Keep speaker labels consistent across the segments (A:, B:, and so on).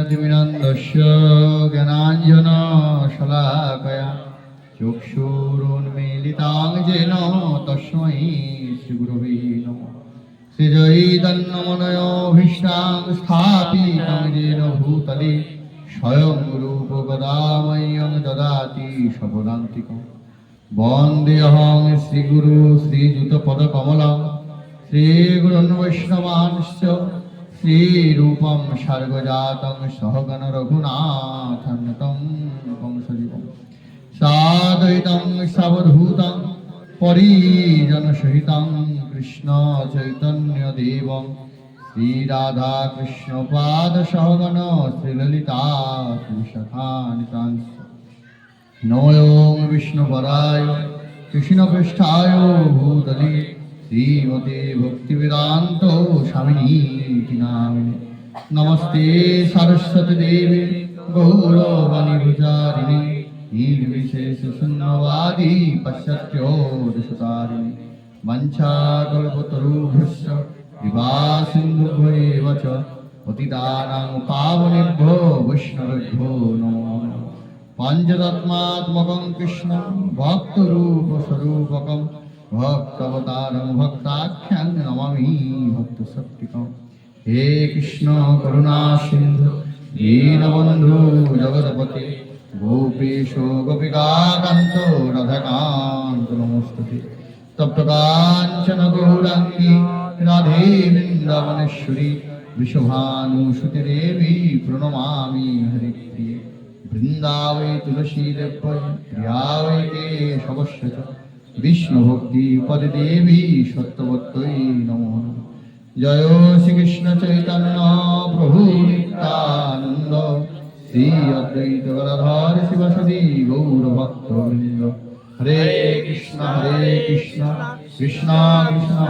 A: ज्ञानतिमिरन्दस्य ज्ञानाञ्जनशलाकया चक्षुरुन्मीलितं येन तस्मै श्रीगुरवे नमः। श्रीचैतन्यमनयोभीष्टां स्थापितं येन भूतले स्वयं रूपकदा मह्यं ददाति स्वपदान्तिकम्। वन्देऽहं श्रीगुरु श्रीयुतपदकमलं श्रीगुरून् वैष्णवांश्च श्रीरूपं सर्गजातं सहगण रघुनाथान्वितं कंसजीवं साद्वैतं सावधूतं परिजनसहितं कृष्ण चैतन्यदेवं श्रीराधाकृष्णपादसहगण श्रीललिता श्रीसखानितांश्च नमो विष्णुपदाय कृष्णपृष्ठाय भूतले श्रीमते भक्तिवेदान्तो स्वामिनीति नामिने। नमस्ते सरस्वती देवी गौरवाणी विचारिणे निर्विशेषशून्यवादी पाश्चात्योदयसुतारिणे। वंशाकल्पतरुभ्यश्च कृपासिन्धुभ्येव च पतितानां पावनेभ्यो वैष्णवेभ्यो नमो नमः। पञ्चतत्त्वात्मकं कृष्णं भक्तरूपस्वरूपकं भक्तावतारं भक्ताख्यं नमामि भक्तशक्तिकम्। हे कृष्ण करुणा सिन्धु दीनबन्धु जगत्पते गोपीशो गोपिकान्त राधाकान्त नमोस्तुते। तप्तकाञ्चन गौराङ्गी राधे वृन्दावनेश्वरी वृषभानुसुते देवी प्रणमामि हरिप्रिये। वृन्दावै तुलसीदेव्यै प्रिया वै केशवस्य च विष्णुभक्तिपदे देवी सत्यवत्यै नमो नमः। जय श्रीकृष्ण चैतन्य प्रभु नित्यानन्द श्री अद्वैत गदाधर शिवसदि गौरभक्तवृन्द। हरे कृष्ण कृष्ण कृष्ण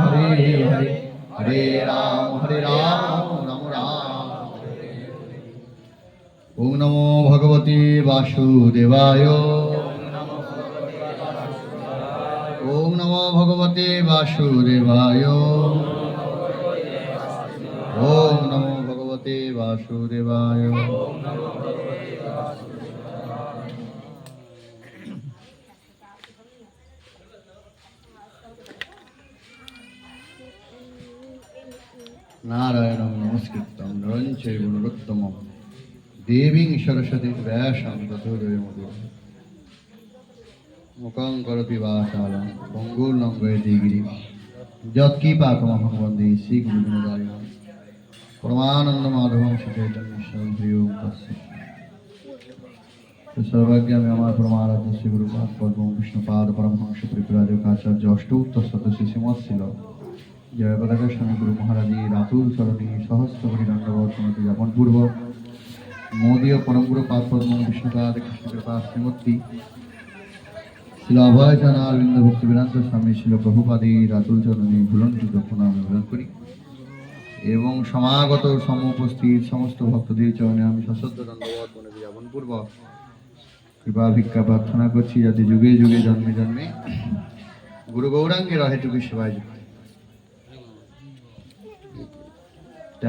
A: हरे हरे हरे राम राम राम। ओम नमो भगवते वासुदेवाय। ओम नमो भगवते वासुदेवाय। ओम नमो भगवते वासुदेवाय। नारायणं नमस्कृतं नरं चैव नरोत्तमं देवीं सरस्वतीं व्यासं ततो जयमुदीरये। मुखं करोति वाचालं पङ्गुं लङ्घयति गिरिं यत्किपातमहं वन्दे श्रीगुरुदिनदारिणं। परमानन्दमाधवं सचैतन्यं हरिओं तत्सत्। तो सौभाग्य में हमारे परमाराध्य श्री गुरुपाद पद्म विष्णुपाद परमहंस परिव्राजकाचार्य अष्टोत्तर सदस्य श्रीमत् ছিল जय पताका स्वामी गुरु महाराज रातुल चरणी सहस्र कोटि दंडवत समाधि ज्ञापन पूर्वक मोदीय परम गुरु पाद पद्म विष्णुपाद कृष्ण कृपा श्रीमती শিল অভয় চরণারবিন্দ ভক্তি বেদান্ত স্বামী শিল প্রভুপাদে রাতুল চরণে ভুলন্তি তখন আমি ভুলন করি এবং সমাগত সমুপস্থিত সমস্ত ভক্তদের চরণে আমি সশ্রদ্ধ দণ্ডবত প্রণতি জ্ঞাপন পূর্বক কৃপা ভিক্ষা প্রার্থনা করছি যাতে যুগে যুগে জন্মে জন্মে গুরু গৌরাঙ্গের অহেতুকী সেবায় যুক্ত।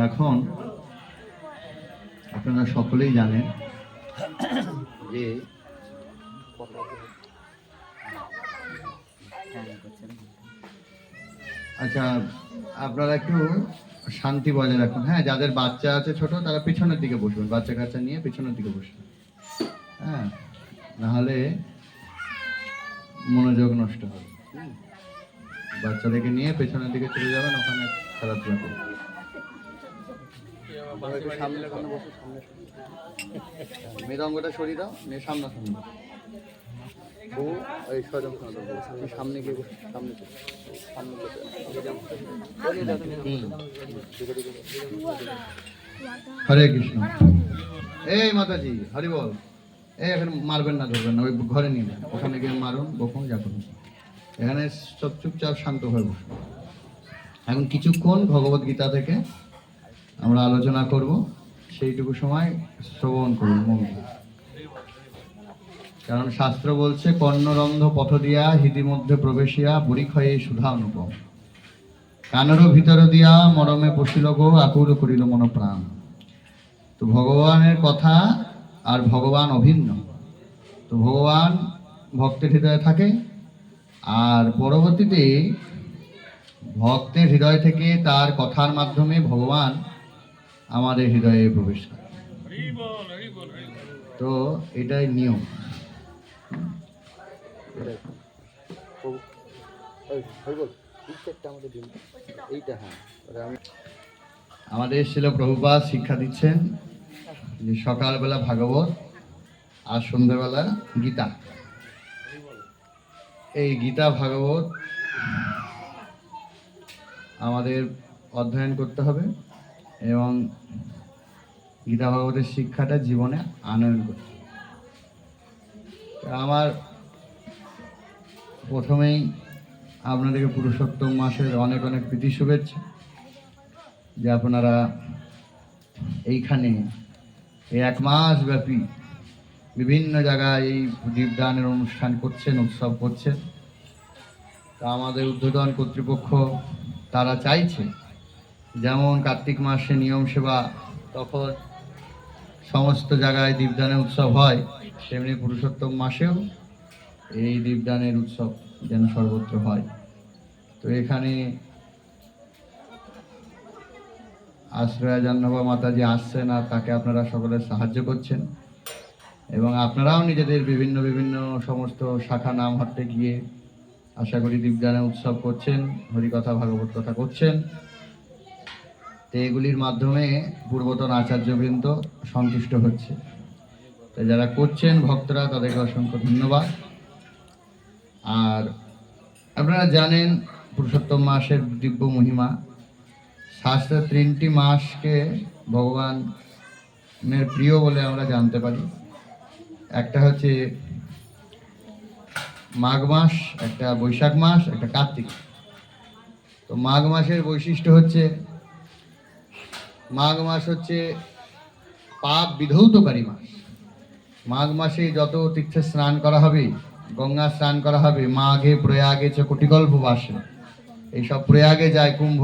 A: এখন আপনারা সকলেই জানেন যে আচ্ছা আপনারা একটু শান্তি বজায় রাখুন। হ্যাঁ, যাদের বাচ্চা আছে ছোট তারা পিছনের দিকে বসবেন, বাচ্চা কাচ্চা নিয়ে পিছনের দিকে বসবেন। হ্যাঁ, নাহলে মনোযোগ নষ্ট হবে। বাচ্চাদেরকে নিয়ে পেছনের দিকে চলে যাবেন, ওখানে খেলাধুলা করবেন। মৃদঙ্গটা সরিয়ে দাও, নিয়ে সামনাসামনি ওই সামনে গিয়ে সামনে হরে কৃষ্ণ। এই মাতাজি হরি বল। এই এখন মারবেন না, ধরবেন না, ওই ঘরে নিয়ে যান, ওখানে গিয়ে মারুন বকুন যা করুন। এখানে সব চুপচাপ শান্ত হয়ে বসুন। এখন কিছুক্ষণ ভগবদ গীতা থেকে আমরা আলোচনা করব, সেইটুকু সময় শ্রবণ করুন মন দিয়ে। কারণ শাস্ত্র বলছে কর্ণরন্ধ পথ দিয়া হৃদি মধ্যে প্রবেশিয়া পরিক্ষয়ে সুধা অনুপম, কানর ভিতর দিয়া মরমে পশিল গো আকুল করিল মন প্রাণ। তো ভগবানের কথা আর ভগবান অভিন্ন। তো ভগবান ভক্তের হৃদয়ে থাকে, আর পরবর্তীতে ভক্তের হৃদয় থেকে তার কথার মাধ্যমে ভগবান আমাদের হৃদয়ে প্রবেশ করে। তো এটাই নিয়ম। আমাদের ছিল প্রভুপাদ শিক্ষা দিচ্ছেন যে সকালবেলা ভাগবত আর সন্ধ্যাবেলা গীতা। এই গীতা ভাগবত আমাদের অধ্যয়ন করতে হবে এবং গীতা ভাগবতের শিক্ষাটা জীবনে আনয়ন করতে হবে। আমার প্রথমেই আপনাদেরকে পুরুষোত্তম মাসের অনেক অনেক প্রীতি শুভেচ্ছা, যে আপনারা এইখানে এই 1 মাস ব্যাপী বিভিন্ন জায়গায় এই দীপদানের অনুষ্ঠান করছেন, উৎসব করছেন। তা আমাদের ঊর্ধ্বতন কর্তৃপক্ষ তারা চাইছে যেমন কার্তিক মাসে নিয়ম সেবা তখন সমস্ত জায়গায় দীপদানের উৎসব হয়, তেমনি পুরুষোত্তম মাসেও এই দীপদানের উৎসব যেন সর্বত্র হয়। তো এখানে আশ্রয়া জাহ্নবী মাতাজি আসছেন আর তাকে আপনারা সকলে সাহায্য করছেন, এবং আপনারাও নিজেদের বিভিন্ন বিভিন্ন সমস্ত শাখা নাম হাঁটতে গিয়ে আশা করি দীপদানের উৎসব করছেন, হরিকথা ভাগবত কথা করছেন। তো এগুলির মাধ্যমে পূর্বতন আচার্যবৃন্দ সন্তুষ্ট হচ্ছে। তো যারা করছেন ভক্তরা তাদেরকে অসংখ্য ধন্যবাদ। আর আপনারা জানেন পুরুষোত্তম মাসের দিব্য মহিমা। শাস্ত্রের 3টি মাসকে ভগবানের প্রিয় বলে আমরা জানতে পারি। একটা হচ্ছে মাঘ মাস, একটা বৈশাখ মাস, একটা কার্তিক। তো মাঘ মাসের বৈশিষ্ট্য হচ্ছে মাঘ মাস হচ্ছে পাপ বিধৌতকারী মাস। মাঘ মাসে যত তীর্থে স্নান করা হবে, গঙ্গা স্নান করা হবে, মাঘে প্রয়াগে চ কোটিকল্প বাসে, এইসব প্রয়াগে যায় কুম্ভ।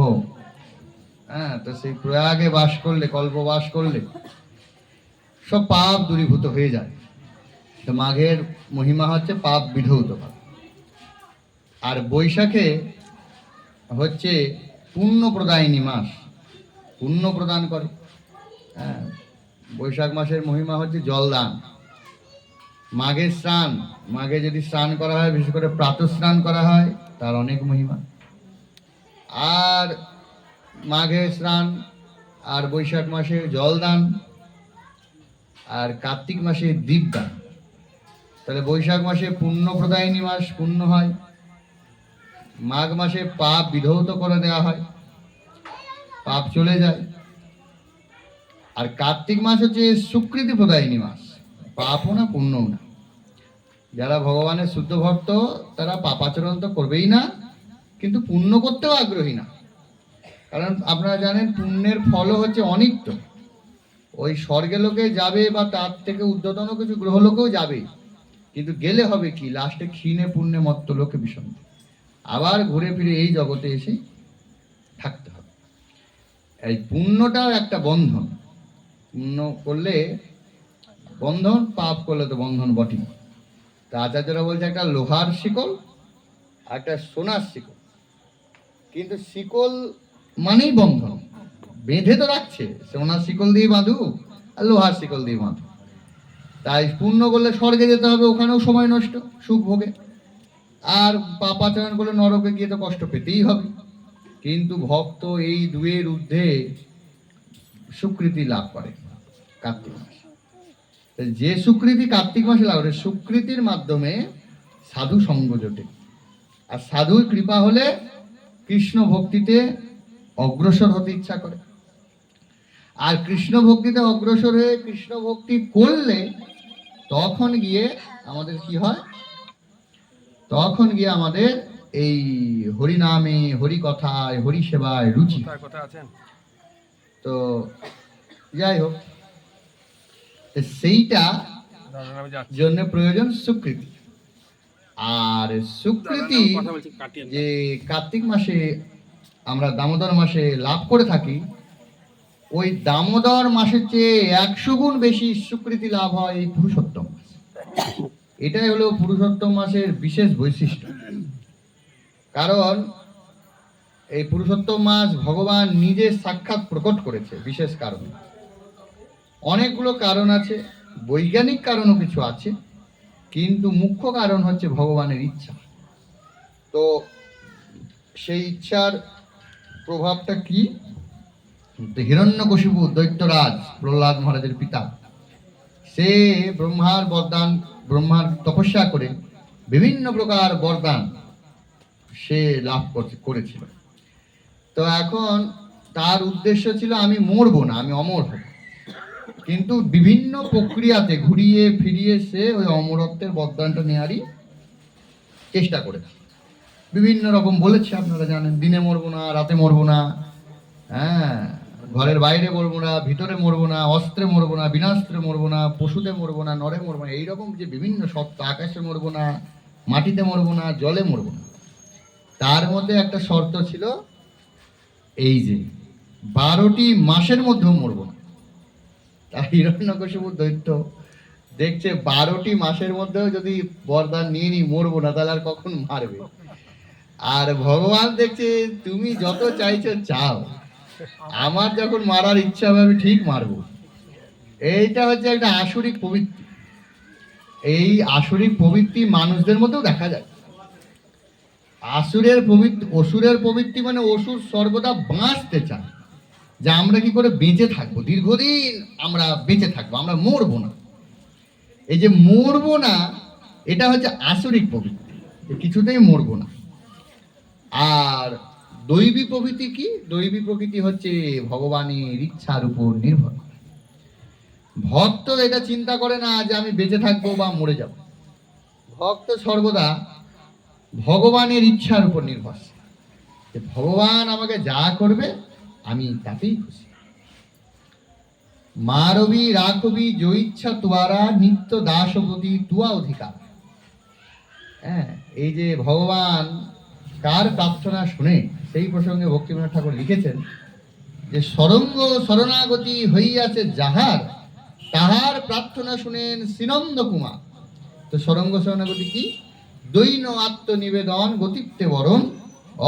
A: হ্যাঁ, তো সেই প্রয়াগে বাস করলে, কল্প বাস করলে সব পাপ দূরীভূত হয়ে যায়। তো মাঘের মহিমা হচ্ছে পাপ বিধৌত। আর বৈশাখে হচ্ছে পুণ্য প্রদায়িনী মাস, পুণ্য প্রদান করে। হ্যাঁ, বৈশাখ মাসের মহিমা হচ্ছে জলদান। মাঘে স্নান, মাঘে যদি স্নান করা হয়, বিশেষ করে প্রাতঃ স্নান করা হয়, তার অনেক মহিমা। আর মাঘে স্নান, আর বৈশাখ মাসে জলদান, আর কার্তিক মাসে দীপদান। তাহলে বৈশাখ মাসে পুণ্য প্রদায়িনী মাস, পুণ্য হয়। মাঘ মাসে পাপ বিধৌত করে দেওয়া হয়, পাপ চলে যায়। আর কার্তিক মাস হচ্ছে সুকৃতি প্রদায়িনী মাস, পাপও না পুণ্যও না। যারা ভগবানের শুদ্ধ ভক্ত তারা পাপাচরণ তো করবেই না, কিন্তু পুণ্য করতেও আগ্রহী না। কারণ আপনারা জানেন পুণ্যের ফলও হচ্ছে অনিত্য। ওই স্বর্গে লোকে যাবে বা তার থেকে ঊর্ধ্বতন কিছু গ্রহলোকেও যাবে, কিন্তু গেলে হবে কি, লাস্টে ক্ষীণে পুণ্যে মত্ত লোকে বিষণ, আবার ঘুরে ফিরে এই জগতে এসে থাকতে হবে। এই পুণ্যটাও একটা বন্ধন। পুণ্য করলে বন্ধন, পাপ করলে তো বন্ধন বটে। তা আচার্যরা বলছে একটা লোহার শিকল আর একটা সোনার শিকল, কিন্তু শিকল মানেই বন্ধন, বেঁধে তো রাখছে। সোনার শিকল দিয়ে বাঁধু আর লোহার শিকল দিয়ে বাঁধু। তাই পুণ্য করলে স্বর্গে যেতে হবে, ওখানেও সময় নষ্ট সুখ ভোগে। আর পাপাচরণ করলে নরকে গিয়ে তো কষ্ট পেতেই হবে। কিন্তু ভক্ত এই দুয়ের ঊর্ধ্বে সুকৃতি লাভ করে কার্তিক মাসে। যে সুকৃতি কার্তিক মাসে লাভ করে, সুকৃতির মাধ্যমে সাধু সঙ্গ জোটে। আর সাধুর কৃপা হলে কৃষ্ণ ভক্তিতে অগ্রসর হতে ইচ্ছা করে। আর কৃষ্ণ ভক্তিতে অগ্রসর হয়ে কৃষ্ণ ভক্তি করলে তখন গিয়ে আমাদের কি হয়, তখন গিয়ে আমাদের এই হরিনামে, হরি কথায়, হরি সেবায় রুচি। তো যাই হোক, সেইটা জন্য প্রয়োজন সুকৃতি। আর সুকৃতি যে কার্তিক মাসে আমরা দামোদর মাসে লাভ করে থাকি, ওই দামোদর মাসের চেয়ে 100 গুণ বেশি সুকৃতি লাভ হয় এই পুরুষোত্তম মাস। এটাই হলো পুরুষোত্তম মাসের বিশেষ বৈশিষ্ট্য। কারণ এই পুরুষোত্তম মাস ভগবান নিজে সাক্ষাৎ প্রকট করেছে বিশেষ কারণে। অনেকগুলো কারণ আছে, বৈজ্ঞানিক কারণও কিছু আছে, কিন্তু মুখ্য কারণ হচ্ছে ভগবানের ইচ্ছা। তো সেই ইচ্ছার প্রভাবটা কি? হিরণ্যকশিপু দৈত্যরাজ, প্রহ্লাদ মহারাজের পিতা, সে ব্রহ্মার বরদান, ব্রহ্মার তপস্যা করে বিভিন্ন প্রকার বরদান সে লাভ করেছিল। তো এখন তার উদ্দেশ্য ছিল আমি মরবো না, আমি অমর হব। কিন্তু বিভিন্ন প্রক্রিয়াতে ঘুরিয়ে ফিরিয়ে সে ওই অমরত্বের বরদানটা নেওয়ারই চেষ্টা করেছে। বিভিন্ন রকম বলেছে, আপনারা জানেন, দিনে মরবো না, রাতে মরবো না, হ্যাঁ, ঘরের বাইরে মরবো না, ভিতরে মরবো না, অস্ত্রে মরবো না, বিনাস্ত্রে মরবো না, পশুতে মরবো না, নরে মরবো না, এইরকম যে বিভিন্ন সত্তা, আকাশে মরবো না, মাটিতে মরবো না, জলে মরবো না। তার মধ্যে একটা শর্ত ছিল, এই যে 12টি মাসের মধ্যেও মরব না। তা হিরণ্যকশিপু দৈত্য দেখছে 12টি মাসের মধ্যেও যদি বরদান নিয়ে নি মরবো না, তাহলে আর কখন মারবে? আর ভগবান দেখছে তুমি যত চাইছো চাও, আমার যখন মারার ইচ্ছা হবে আমি ঠিক মারবো। এইটা হচ্ছে একটা আসরিক প্রবৃত্তি। এই আসরিক প্রবৃত্তি মানুষদের মধ্যেও দেখা যায়। অসুরের প্রবৃত্তি মানে অসুর সর্বদা বাঁচতে চায়, যে আমরা কি করে বেঁচে থাকবো, দীর্ঘদিন আমরা বেঁচে থাকবো, আমরা মরবো না। এই যে মরবো না, এটা হচ্ছে আসরিক প্রবৃত্তি, কিছুতেই মরবো না। আর দৈবী প্রকৃতি কি? দৈবী প্রকৃতি হচ্ছে ভগবানের ইচ্ছার উপর নির্ভর। ভক্ত এটা চিন্তা করে না যে আমি বেঁচে থাকবো বা মরে যাব। ভক্ত সর্বদা ভগবানের ইচ্ছার উপর নির্ভরশীল, যে ভগবান আমাকে যা করবে আমি তাতেই খুশি। মারবি রাখবি जो ইচ্ছা তুয়ারা, নিত্য দাসপতি তুয়া অধিকার। হ্যাঁ, এই যে ভগবান কার প্রার্থনা শুনে, সেই প্রসঙ্গে ভক্তিবিনোদ ঠাকুর লিখেছেন যে সরঙ্গ শরণাগতি হইয়াছে যাহার, তাহার প্রার্থনা শুনেন শ্রীনন্দ কুমার। তো সরঙ্গ শরণাগতি কি? দৈন আত্মনিবেদন গতিত্বে বরণ,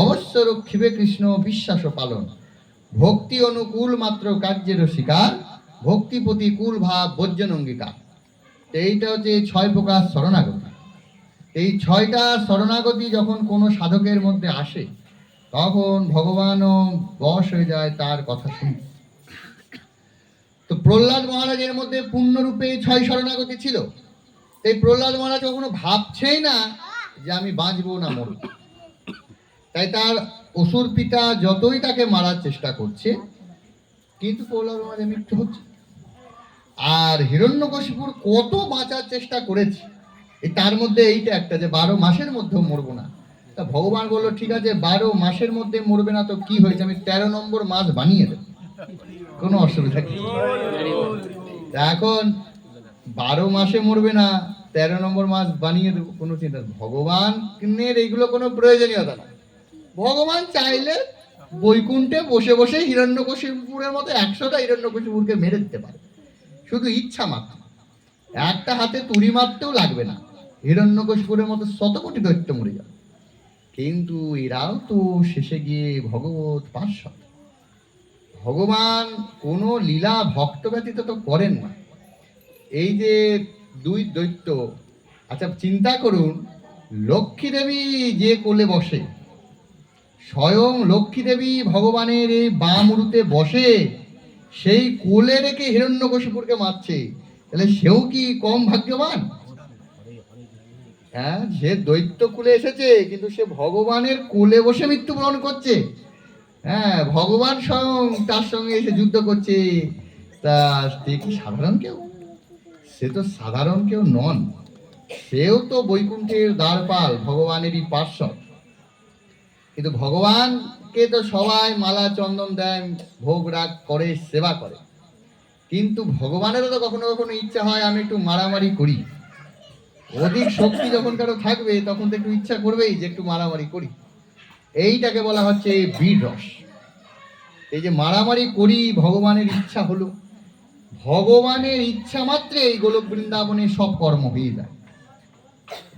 A: অবশ্য রক্ষিবে কৃষ্ণ বিশ্বাস পালন। ভক্তি অনুকূল মাত্র কার্যের শিকার, ভক্তি প্রতিকূল ভাব বর্জন অঙ্গীকার। এইটা হচ্ছে 6 প্রকার শরণাগতি। এই 6টা শরণাগতি যখন কোনো সাধকের মধ্যে আসে, তখন ভগবানও বশ হয়ে যায় তার কথা শুনে। তো প্রহ্লাদ মহারাজের মধ্যে পূর্ণরূপে 6 শরণাগতি ছিল। এই প্রহ্লাদ মহারাজ কখনো ভাবছেই না যে আমি বাঁচবো না মরব। তাই তার অসুর পিতা যতই তাকে মারার চেষ্টা করছে, কিন্তু প্রহ্লাদ মহারাজের মৃত্যু হচ্ছে। আর হিরণ্যকশিপুর কত বাঁচার চেষ্টা করেছে, তার মধ্যে এইটা একটা, যে 12 মাসের মধ্যেও মরবো না। তা ভগবান বললো ঠিক আছে, 12 মাসের মধ্যে মরবে না তো কি হয়েছে, আমি 13 নম্বর মাস বানিয়ে দেব, কোনো অসুবিধা নেই। এখন 12 মাসে মরবে না, 13 নম্বর মাস বানিয়ে দেবো, কোনো চিন্তা। ভগবানের এইগুলো কোনো প্রয়োজনীয়তা না। ভগবান চাইলে বৈকুণ্ঠে বসে বসে হিরণ্যকশিপুরের মতো 100টা হিরণ্যকশিপুরকে মেরে দিতে পারে, শুধু ইচ্ছা মাত্র। একটা হাতে তুড়ি মারতেও লাগবে না, হিরণ্যকশিপুরের মতো 100 কোটি দৈত্য মরে যাবে। কিন্তু এরাও তো শেষে গিয়ে ভগবত পার্ষদ। ভগবান কোনো লীলা ভক্ত ব্যতীত তো করেন না। এই যে 2 দৈত্য, আচ্ছা চিন্তা করুন, লক্ষ্মী দেবী যে কোলে বসে, স্বয়ং লক্ষ্মী দেবী ভগবানের এই বাম উরুতে বসে, সেই কোলে রেখে হিরণ্যকশিপুরকে মারছে, তাহলে সেও কি কম ভাগ্যবান? হ্যাঁ, সে দৈত্য কুলে এসেছে, কিন্তু সে ভগবানের কোলে বসে মৃত্যুবরণ করছে। হ্যাঁ, ভগবান স্বয়ং তার সঙ্গে এসে যুদ্ধ করছে। তা সে কি সাধারণ কেউ? সে তো সাধারণ কেউ নন, সেও তো বৈকুণ্ঠের দ্বারপাল, ভগবানেরই পার্ষদ। কিন্তু ভগবানকে তো সবাই মালা চন্দন দেয়, ভোগ রাগ করে, সেবা করে। কিন্তু ভগবানেরও তো কখনো কখনো ইচ্ছা হয় আমি একটু মারামারি করি। অধিক শক্তি যখন কারো থাকবে, তখন তো একটু ইচ্ছা করবেই যে একটু মারামারি করি। এইটাকে বলা হচ্ছে বীর রস। এই যে মারামারি করি, ভগবানের ইচ্ছা হলো, ভগবানের ইচ্ছা মাত্রে এই গোলক বৃন্দাবনে সব কর্ম হয়ে যায়।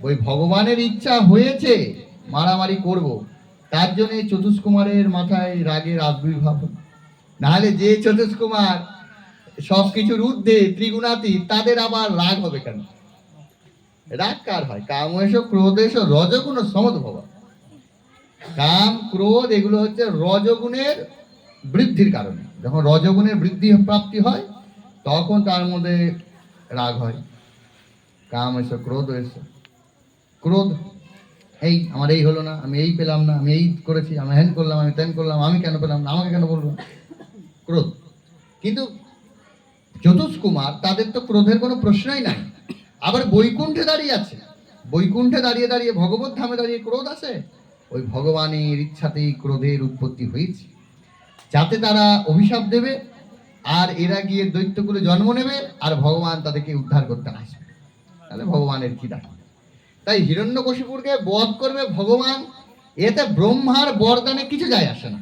A: ওই ভগবানের ইচ্ছা হয়েছে মারামারি করব, তার জন্য চতুষ্কুমারের মাথায় রাগের আবির্ভাব। নাহলে যে চতুষ্কুমার সবকিছুর ঊর্ধ্বে ত্রিগুণাতীত, তাদের আবার রাগ হবে কেন? রাগ কার হয়? কাম এসো ক্রোধ এসো রজগুণ সমদ্ভব। কাম ক্রোধ এগুলো হচ্ছে রজগুণের বৃদ্ধির কারণে। যখন রজগুণের বৃদ্ধি প্রাপ্তি হয়, তখন তার মধ্যে রাগ হয়। কাম এসো ক্রোধ এসো। ক্রোধ, এই আমার এই হলো না, আমি এই পেলাম না, আমি এই করেছি, আমি হ্যান করলাম, আমি ত্যান করলাম, আমি কেন পেলাম না, আমাকে কেন বলবো, ক্রোধ। কিন্তু চতুষ্কুমার, তাদের তো ক্রোধের কোনো প্রশ্নই নাই। আবার বৈকুণ্ঠে দাঁড়িয়ে আছে, বৈকুণ্ঠে দাঁড়িয়ে দাঁড়িয়ে ভগবত ধামে দাঁড়িয়ে ক্রোধ আছে। ওই ভগবানের ইচ্ছাতেই ক্রোধের উৎপত্তি হয়েছে, যাতে তারা অভিশাপ দেবে, আর এরা গিয়ে দৈত্যকুলে জন্ম নেবে, আর ভগবান তাদেরকে উদ্ধার করতে আসবে। তাহলে ভগবানের কি দাঁড়াবে? তাই হিরণ্যকশিপুরকে বধ করবে ভগবান, এতে ব্রহ্মার বরদানে কিছু যায় আসে না।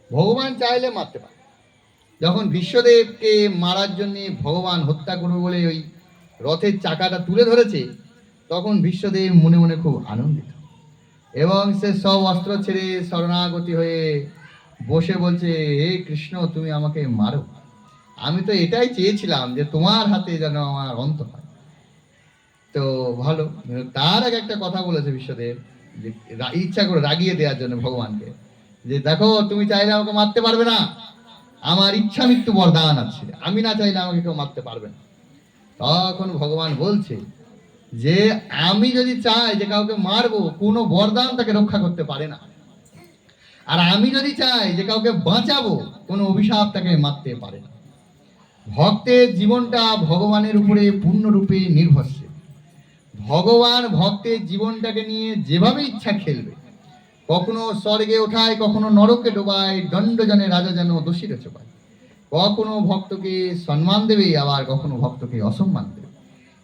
A: ভগবান চাইলে মারতে পারে। যখন বিশ্বদেবকে মারার জন্য ভগবান হত্যা করবে বলে ওই রথের চাকাটা তুলে ধরেছে, তখন বিশ্বদেব মনে মনে খুব আনন্দিত, এবং সে সব অস্ত্র ছেড়ে শরণাগতি হয়ে বসে বলছে, হে কৃষ্ণ, তুমি আমাকে মারো, আমি তো এটাই চেয়েছিলাম যে তোমার হাতে যেন আমার অন্ত হয়। তো ভালো, তার আগে একটা কথা বলেছে বিশ্বদেব, যে ইচ্ছা করে রাগিয়ে দেওয়ার জন্য ভগবানকে, যে দেখো, তুমি চাইলে আমাকে মারতে পারবে না, আমার ইচ্ছা মৃত্যু বরদান আছে, আমি না চাইলে আমাকে কেউ মারতে পারবে না। তখন ভগবান বলছে যে আমি যদি চাই যে কাউকে মারবো, কোনো বরদান তাকে রক্ষা করতে পারে না, আর আমি যদি চাই যে কাউকে বাঁচাবো, কোনো অভিশাপ তাকে মারতে পারে না। ভক্তের জীবনটা ভগবানের উপরে পূর্ণরূপে নির্ভরশীল। ভগবান ভক্তের জীবনটাকে নিয়ে যেভাবে ইচ্ছা খেলবে, কখনো স্বর্গে ওঠায়, কখনো নরকে ডোবায়, দণ্ডজনে রাজা যেন দোষীরে চোপায়, কখনো ভক্তকে সম্মান দেবে, আবার কখনো ভক্তকে অসম্মান দেবে।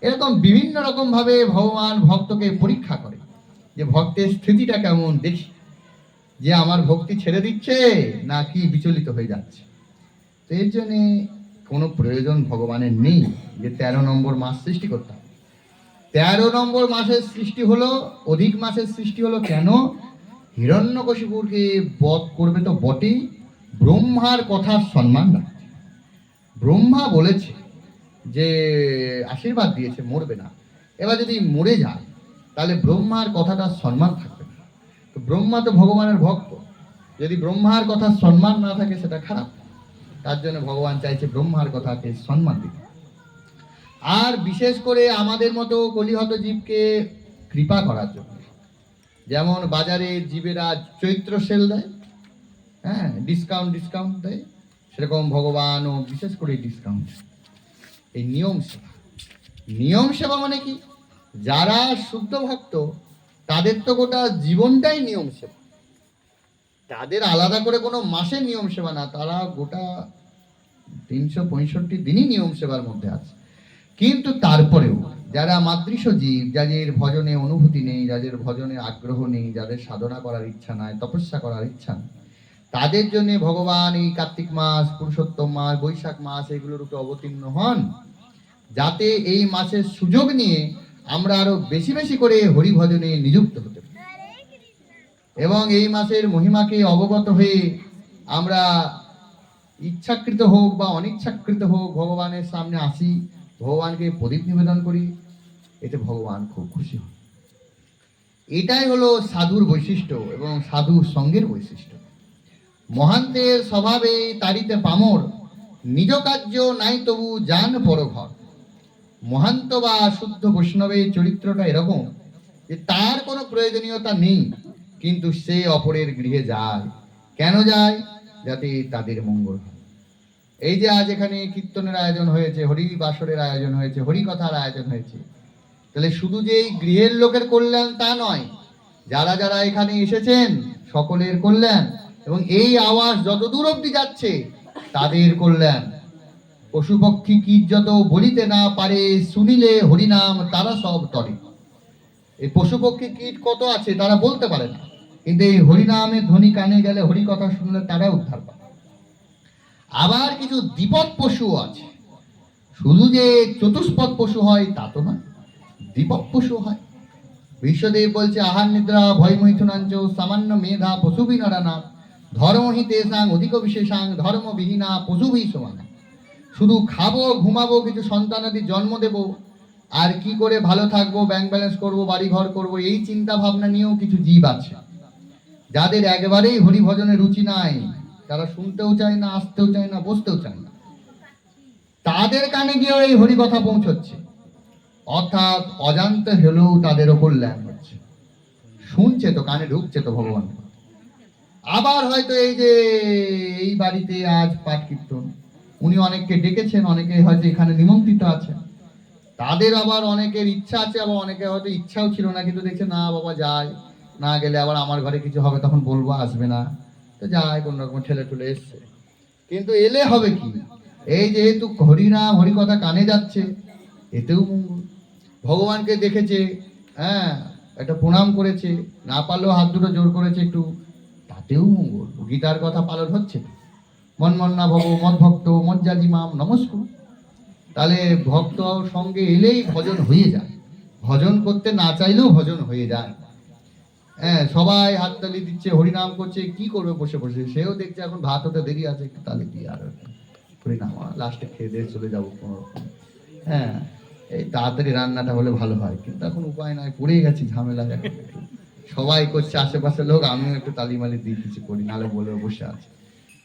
A: এরকম বিভিন্ন রকম ভাবে ভগবান ভক্তকে পরীক্ষা করে, যে ভক্তের স্থিতিটা কেমন দেখি, যে আমার ভক্তি ছেড়ে দিচ্ছে না কি বিচলিত হয়ে যাচ্ছে। তো এর জন্যে কোনো প্রয়োজন ভগবানের নেই যে 13 নম্বর মাস সৃষ্টি করতে হবে। 13 নম্বর মাসের সৃষ্টি হলো, অধিক মাসের সৃষ্টি হলো কেন? হিরণ্যকশিপুরকে বধ করবে তো বটেই, ব্রহ্মার কথার সম্মান রাখতে। ব্রহ্মা বলেছে যে আশীর্বাদ দিয়েছে মরবে না, এবার যদি মরে যায় তাহলে ব্রহ্মার কথাটার সম্মান থাকবে না। তো ব্রহ্মা তো ভগবানের ভক্ত, যদি ব্রহ্মার কথার সম্মান না থাকে সেটা খারাপ। তার জন্য ভগবান চাইছে ব্রহ্মার কথাকে সম্মান দিতে। আর বিশেষ করে আমাদের মতো কলিহত জীবকে কৃপা করার জন্য, যেমন বাজারে জীবেরা চৈত্র সেল দেয়, হ্যাঁ, ডিসকাউন্ট দেয়, সেরকম ভগবানও বিশেষ করে ডিসকাউন্ট। এই নিয়ম সেবা মানে কি? যারা শুদ্ধ ভক্ত তাদের তো গোটা জীবনটাই নিয়ম সেবা, তাদের আলাদা করে কোনো মাসে নিয়ম সেবা না, তারা গোটা 365 দিনই নিয়ম সেবার মধ্যে আছে। কিন্তু তারপরেও যারা মাতৃশ জীব, যাদের ভজনে অনুভূতি নেই, যাদের ভজনে আগ্রহ নেই, যাদের সাধনা করার ইচ্ছা নাই, তপস্যা করার ইচ্ছা নেই, তাদের জন্য ভগবান এই কার্তিক মাস, পুরুষোত্তম মাস, বৈশাখ মাস এগুলোর উপরে অবতীর্ণ হন, যাতে এই মাসের সুযোগ নিয়ে আমরা আরো বেশি বেশি করে হরি ভজনে নিযুক্ত হতে পারি, এবং এই মাসের মহিমাকে অবগত হয়ে আমরা ইচ্ছাকৃত হোক বা অনিচ্ছাকৃত হোক ভগবানের সামনে আসি, ভগবানকে প্রদীপ নিবেদন করি, এতে ভগবান খুব খুশি হন। এটাই হলো সাধুর বৈশিষ্ট্য এবং সাধু সঙ্গের বৈশিষ্ট্য। মহান্তের স্বভাবে তারিতে পামর, নিজ কার্য নাই তবু জান পরঘর। মহান্ত বা শুদ্ধ বৈষ্ণবের চরিত্রটা এরকম যে তার কোনো প্রয়োজনীয়তা নেই, কিন্তু সে অপরের গৃহে যায়। কেন যায়? যাতে তাদের মঙ্গল হয়। এই যে আজ এখানে কীর্তনের আয়োজন হয়েছে, হরি বাসরের আয়োজন হয়েছে, হরি কথার আয়োজন হয়েছে, তাহলে শুধু যে এই গৃহের লোকের কল্যাণ তা নয়, যারা যারা এখানে এসেছেন সকলের কল্যাণ, এবং এই আওয়াজ যত দূর অব্দি যাচ্ছে তাদের কল্যাণ। পশু পক্ষী কীট যত বলিতে না পারে, শুনিলে হরিনাম তারা সব তরে। এই পশু পক্ষী কীট কত আছে তারা বলতে পারে না, কিন্তু এই হরিনামের ধ্বনি কানে গেলে, হরি কথা শুনলে তারা উদ্ধার পায়। আবার কিছু দ্বিপদ পশু আছে, শুধু যে চতুষ্পদ পশু হয় তা তো নয়, দ্বিপদ পশু হয়। বিশ্বদেব বলছে, আহার নিদ্রা ভয় মৈথুনাঞ্চ সামান্য মেধা পশুবি নরানা, ধর্মহি তেসাং অধিক বিশেষাং ধর্মবিহীনা পশুবি সমানা। শুধু খাবো ঘুমাবো, কিছু সন্তানাদি জন্ম দেব, আর কি করে ভালো থাকবো, ব্যাংক ব্যালেন্স করবো, বাড়ি ঘর করবো, এই চিন্তা ভাবনা নিয়েও কিছু জীব আছে, যাদের একেবারেই হরি ভজনে রুচি নাই, তারা শুনতেও চায় না, আসতেও চায় না, বসতেও চায় না। তাদের কানে গিয়েও এই হরি কথা পৌঁছচ্ছে, অর্থাৎ অজান্তে হলেও তাদের ওপর ল্যান হচ্ছে, শুনছে তো, কানে ঢুকছে তো ভগবান। আবার হয়তো এই যে এই বাড়িতে আজ পাঠ কীর্তন, উনি অনেককে ডেকেছেন, অনেকে হয়তো এখানে নিমন্ত্রিত আছেন, তাদের আবার অনেকের ইচ্ছা আছে, আবার অনেকের হয়তো ইচ্ছাও ছিল না, কিন্তু দেখছে না বাবা যায়, না গেলে আবার আমার ঘরে কিছু হবে, তখন বলবো আসবে না, তো যায় কোন রকম ঠেলে ঠুলে এসছে। কিন্তু এলে হবে কি, এই যেহেতু হরিনাম হরি কথা কানে যাচ্ছে, এতেও মঙ্গল। ভগবানকে দেখেছে, হ্যাঁ, একটা প্রণাম করেছে, না পারলেও হাত দুটো জোর করেছে একটু, তাতেও মঙ্গল। গীতার কথা পালন হচ্ছে। মন্মন্না ভব মদ ভক্ত মজ্জাজি মাম নমস্কুর। তাহলে ভক্ত সঙ্গে এলেই ভজন হয়ে যায়, ভজন করতে না চাইলেও ভজন হয়ে যায়। হ্যাঁ, সবাই হাততালি দিচ্ছে, হরিনাম করছে, কি করবে বসে বসে? সেও দেখছে এখন ভাত হতে দেরি আছে, একটু তালি দিয়ে আর হরিনাম, লাস্টে খেয়ে দিয়ে চলে যাবো কোনো রকম। হ্যাঁ, এই তাড়াতাড়ি রান্নাটা হলে ভালো হয়, কিন্তু এখন উপায় নাই, পড়ে গেছি ঝামেলা। এখন একটু সবাই করছে আশেপাশের লোক, আমিও একটু তালিমালি দিয়ে কিছু করি, নাহলে বলে বসে আছে।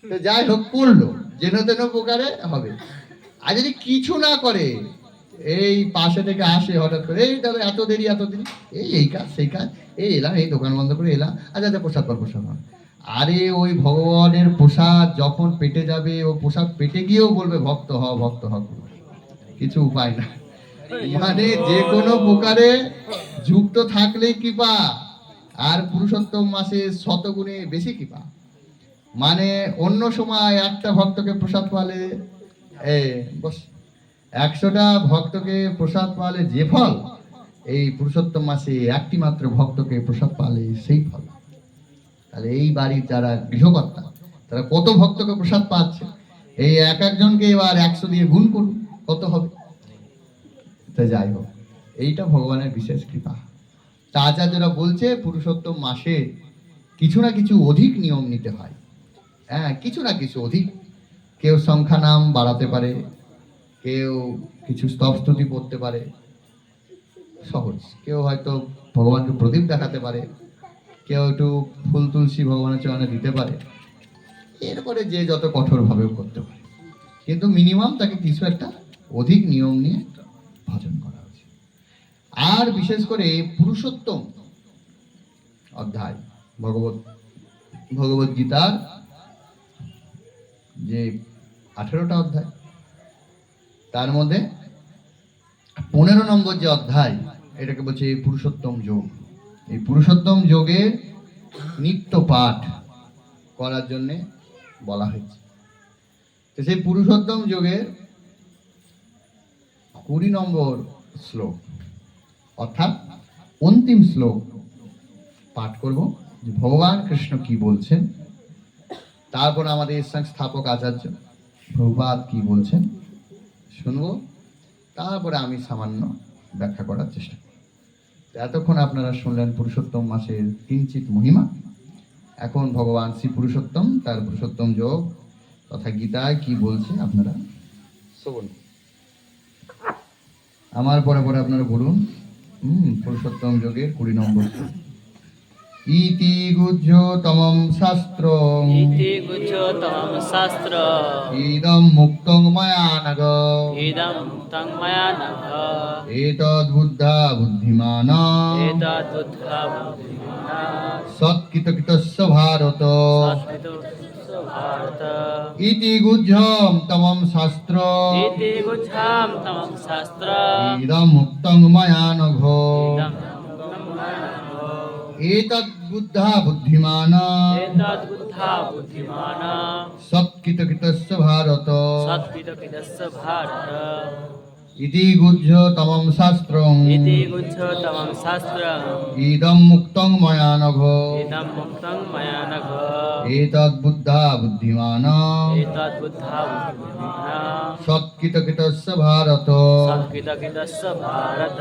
A: তো যাই হোক, করলো যেন তেন প্রকারে হবে। আর যদি কিছু না করে, এই পাশে থেকে আসে হঠাৎ করে, এই দাদা এত দেরি এত দেরি, এই কাজ সেই কাজ, এই এলাম, এই দোকান বন্ধ করে এলাম, আচ্ছা আচ্ছা প্রসাদ পর প্রসাদ পর। আরে ওই ভগবানের প্রসাদ যখন পেটে যাবে, ও প্রসাদ পেটে গিয়েও বলবে ভক্ত হ ভক্ত হ, কিছু উপায় না। মানে যে কোনো প্রকারে যুক্ত থাকলেই কৃপা, আর পুরুষোত্তম মাসে শতগুণে বেশি কৃপা। মানে অন্য সময় একটা ভক্তকে প্রসাদ পালে, বস 100টা ভক্তকে প্রসাদ পালে যে ফল, এই পুরুষোত্তম মাসে একটি মাত্র ভক্তকে প্রসাদ পালে সেই ফল। তাহলে এই বাড়ির যারা গৃহকর্তা, তারা কত ভক্তকে প্রসাদ পাচ্ছে, এই এক একজনকে এবার 100 দিয়ে গুণ করুন, কত হবে? তো যাই হোক, এইটা ভগবানের বিশেষ কৃপা। তা আচার্যরা বলছে পুরুষোত্তম মাসে কিছু না কিছু অধিক নিয়ম নিতে হয়। হ্যাঁ, কিছু না কিছু অধিক, কেউ সংখ্যা নাম বাড়াতে পারে, কেউ কিছু স্তব স্তুতি পড়তে পারে সহজ, কেউ হয়তো ভগবানকে প্রদীপ দেখাতে পারে, কেউ একটু ফুল তুলসী ভগবানের চরণে দিতে পারে, এরপরে যে যত কঠোর ভাবেও করতে পারে, কিন্তু মিনিমাম তাকে কিছু একটা অধিক নিয়ম নিয়ে ভজন করা উচিত। আর বিশেষ করে পুরুষোত্তম অধ্যায় ভগবত গীতার যে 18টা অধ্যায়, তার মধ্যে 15 নম্বর যে অধ্যায়, এটাকে বলছে পুরুষোত্তম যোগ। এই পুরুষোত্তম যোগের নিত্য পাঠ করার জন্যে বলা হয়েছে। তো সেই পুরুষোত্তম যোগের 20 নম্বর শ্লোক, অর্থাৎ অন্তিম শ্লোক পাঠ করব, যে ভগবান কৃষ্ণ কি বলছেন, তারপর আমাদের সংস্থাপক আচার্য প্রভুপাদ কি বলছেন শুনবো, তারপরে আমি সামান্য ব্যাখ্যা করার চেষ্টা করব। এতক্ষণ আপনারা শুনলেন পুরুষোত্তম মাসের কিঞ্চিত মহিমা। এখন ভগবান শ্রী পুরুষোত্তম তার পুরুষোত্তম যোগ তথা গীতায় কি বলছে আপনারা শ্রবণ। আমার পরে পরে আপনারা বলুন। পুরুষোত্তম যোগের 20 নম্বর। ইতি গুহ্যতমং শাস্ত্রং,
B: ইতি গুহ্যতমং শাস্ত্রং,
A: ইদং মুক্তং ময়া নঘ,
B: ইদং মুক্তং ময়া নঘ,
A: এতদ্বুদ্ধা বুদ্ধিমানঃ,
B: এতদ্বুদ্ধা বুদ্ধিমানঃ,
A: সৎকৃতকৃতস্য ভারত।
B: সৎকৃতস্য ভারত।
A: ইতি গুহ্যম তমং শাস্ত্রং,
B: ইতি গুহ্যম তমং শাস্ত্রং,
A: ইদং মুক্তং ময়া নঘ,
B: ইদং মুক্তং ময়া নঘ,
A: এতদ্বুদ্ধা বুদ্ধিমানঃ,
B: এতদ্বুদ্ধা বুদ্ধিমানঃ,
A: সৎকৃতকৃতস্য ভারত।
B: সৎকৃতকৃতস্য ভারত।
A: ইতি গুহ্যতমং শাস্ত্রং,
B: ইতি গুহ্যতমং শাস্ত্রং,
A: ইদং মুক্তং ময়া নঘ,
B: ইদং মুক্তং ময়া নঘ,
A: এতদ্বুদ্ধা বুদ্ধিমানঃ,
B: এতদ্বুদ্ধা বুদ্ধিমানঃ,
A: সৎকৃতকৃতস্য ভারত।
B: সৎকৃতকৃতস্য ভারত।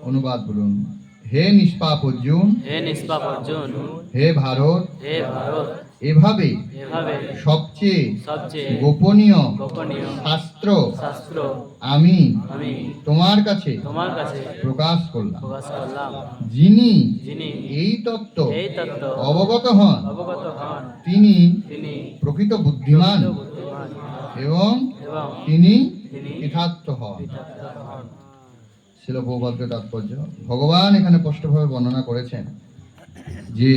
A: অনুবাদ বলুন। হে নিষ্পাপ অর্জুন,
B: হে নিষ্পাপ অর্জুন,
A: হে ভারত,
B: হে ভারত,
A: এভাবে
B: এভাবে
A: সবচেয়ে
B: সবচেয়ে
A: গোপনীয়
B: গোপনীয়
A: শাস্ত্র
B: শাস্ত্র
A: আমি
B: আমি
A: তোমার কাছে
B: তোমার কাছে
A: প্রকাশ করলাম।
B: প্রকাশ করলাম।
A: যিনি
B: যিনি
A: এই তত্ত্ব
B: এই তত্ত্ব
A: অবগত হন,
B: অবগত হন,
A: তিনি
B: তিনি
A: প্রকৃত বুদ্ধিমান
B: বুদ্ধিমান
A: এবং
B: এবং
A: তিনি
B: তিনি
A: কৃতার্থ হন।
B: কৃতার্থ হন।
A: ছিল প্রবাদকে তাৎপর্য। ভগবান এখানে স্পষ্টভাবে বর্ণনা করেছেন যে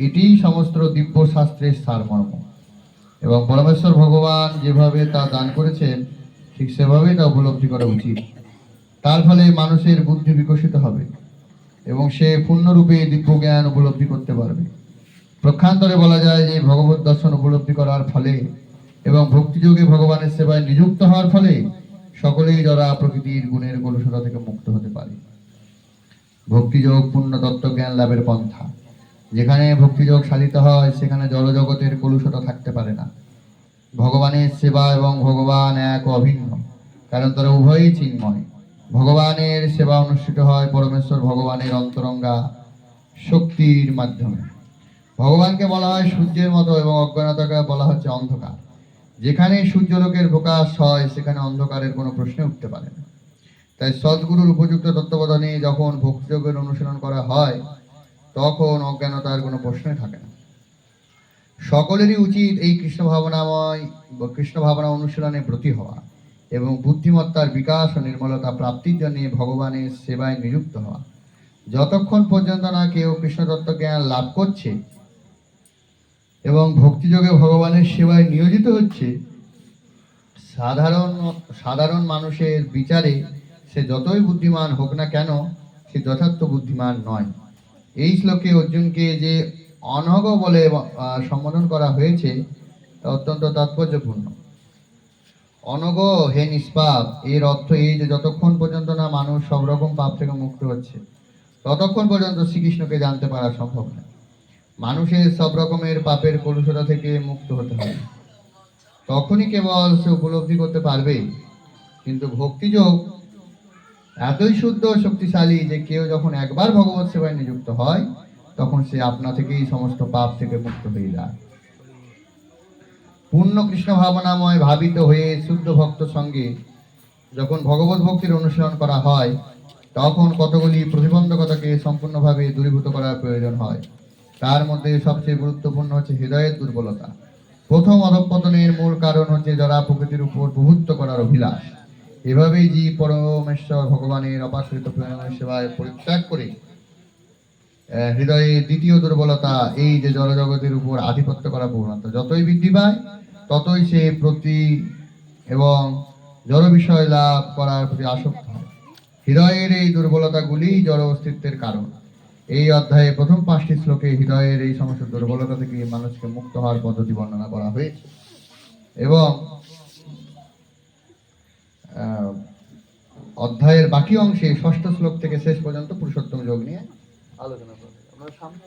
A: এটি সমস্ত দিব্য শাস্ত্রের সারমর্ম, এবং পরমেশ্বর ভগবান যেভাবে তা দান করেছেন ঠিক সেভাবেই তা উপলব্ধি করা উচিত। তার ফলে মানুষের বুদ্ধি বিকশিত হবে এবং সে পূর্ণরূপে দিব্য জ্ঞান উপলব্ধি করতে পারবে। প্রক্ষান্তরে বলা যায় যে ভগবত দর্শন উপলব্ধি করার ফলে এবং ভক্তিযোগে ভগবানের সেবায় নিযুক্ত হওয়ার ফলে সকলেই যারা প্রকৃতির গুণের কলুষতা থেকে মুক্ত হতে পারে। ভক্তিযোগ পূর্ণ তত্ত্বজ্ঞান লাভের পন্থা। যেখানে ভক্তিযোগ সাধিত হয় সেখানে জড়জগতের কলুষতা থাকতে পারে না। ভগবানের সেবা এবং ভগবান এক ও অভিন্ন, কারণ তারা উভয়ই চিন্ময়। ভগবানের সেবা অনুষ্ঠিত হয় পরমেশ্বর ভগবানের অন্তরঙ্গা শক্তির মাধ্যমে। ভগবানকে বলা হয় সূর্যের মতো এবং অজ্ঞানতাকে বলা হচ্ছে অন্ধকার। যেখানে সূর্যলোকের প্রকাশ হয় সেখানে অন্ধকারের কোনো প্রশ্ন উঠতে পারে না। তাই সদ্গুরুর উপযুক্ত তত্ত্বাবধানে যখন ভক্তিযোগের অনুশীলন করা হয় তখন অজ্ঞানতার কোনো প্রশ্নই থাকে না। সকলেরই উচিত এই কৃষ্ণ ভাবনা অনুশীলনে ব্রতী হওয়া এবং বুদ্ধিমত্তার বিকাশ ও নির্মলতা প্রাপ্তির জন্য ভগবানের সেবায় নিযুক্ত হওয়া। যতক্ষণ পর্যন্ত না কেউ কৃষ্ণ তত্ত্ব জ্ঞান লাভ করছে এবং ভক্তিযোগে ভগবানের সেবায় নিয়োজিত হচ্ছে, সাধারণ মানুষের বিচারে সে যতই বুদ্ধিমান হোক না কেন সে যথার্থ বুদ্ধিমান নয়। এই শ্লোকে অর্জুনকে যে অনঘ বলে সম্বোধন করা হয়েছে তা অত্যন্ত তাৎপর্যপূর্ণ। অনঘ হে নিষ্পাপ, এর অর্থ এই যে যতক্ষণ পর্যন্ত না মানুষ সব রকম পাপ থেকে মুক্ত হচ্ছে ততক্ষণ পর্যন্ত শ্রীকৃষ্ণকে জানতে পারা সম্ভব না। মানুষের সব রকমের পাপের কলুষতা থেকে মুক্ত হতে হবে, তখনই কেবল সে উপলব্ধি করতে পারবে। কিন্তু ভক্তিযোগ এতই শুদ্ধ ও শক্তিশালী যে কেউ যখন একবার ভগবত সেবায় নিযুক্ত হয় তখন সে আপনা থেকেই সমস্ত পাপ থেকে মুক্ত হয়ে যায়। পূর্ণ কৃষ্ণ ভাবনাময় ভাবিত হয়ে শুদ্ধ ভক্ত সঙ্গে যখন ভগবত ভক্তির অনুশীলন করা হয় তখন কতগুলি প্রতিবন্ধকতাকে সম্পূর্ণভাবে দূরীভূত করার প্রয়োজন হয়। তার মধ্যে সবচেয়ে গুরুত্বপূর্ণ হচ্ছে হৃদয়ের দুর্বলতা। প্রথম অধঃপতনের মূল কারণ হচ্ছে জড়া প্রকৃতির উপর প্রভুত্ব করার অভিলাষ। এভাবেই জীব পরমেশ্বর ভগবানের অপাশ্রিত প্রেমের সেবায় পরিত্যাগ করে হৃদয়ে দ্বিতীয় দুর্বলতা, এই যে জড়জগতের উপর আধিপত্য করা প্রবণতা যতই বৃদ্ধি পায় ততই সে প্রতি এবং জড় বিষয় লাভ করার প্রতি আসক্ত হয়। হৃদয়ের এই দুর্বলতাগুলি জড় অস্তিত্বের কারণ। এই অধ্যায়ে প্রথম 5টি শ্লোকে হৃদয়ের এই সমস্ত দুর্বলতা থেকে মানুষকে মুক্ত হওয়ার পদ্ধতি বর্ণনা করা হয়েছে এবং অধ্যায়ের বাকি অংশে 6ষ্ঠ শ্লোক থেকে শেষ পর্যন্ত পুরুষোত্তম যোগ নিয়ে আলোচনা করবে। আমরা সামনে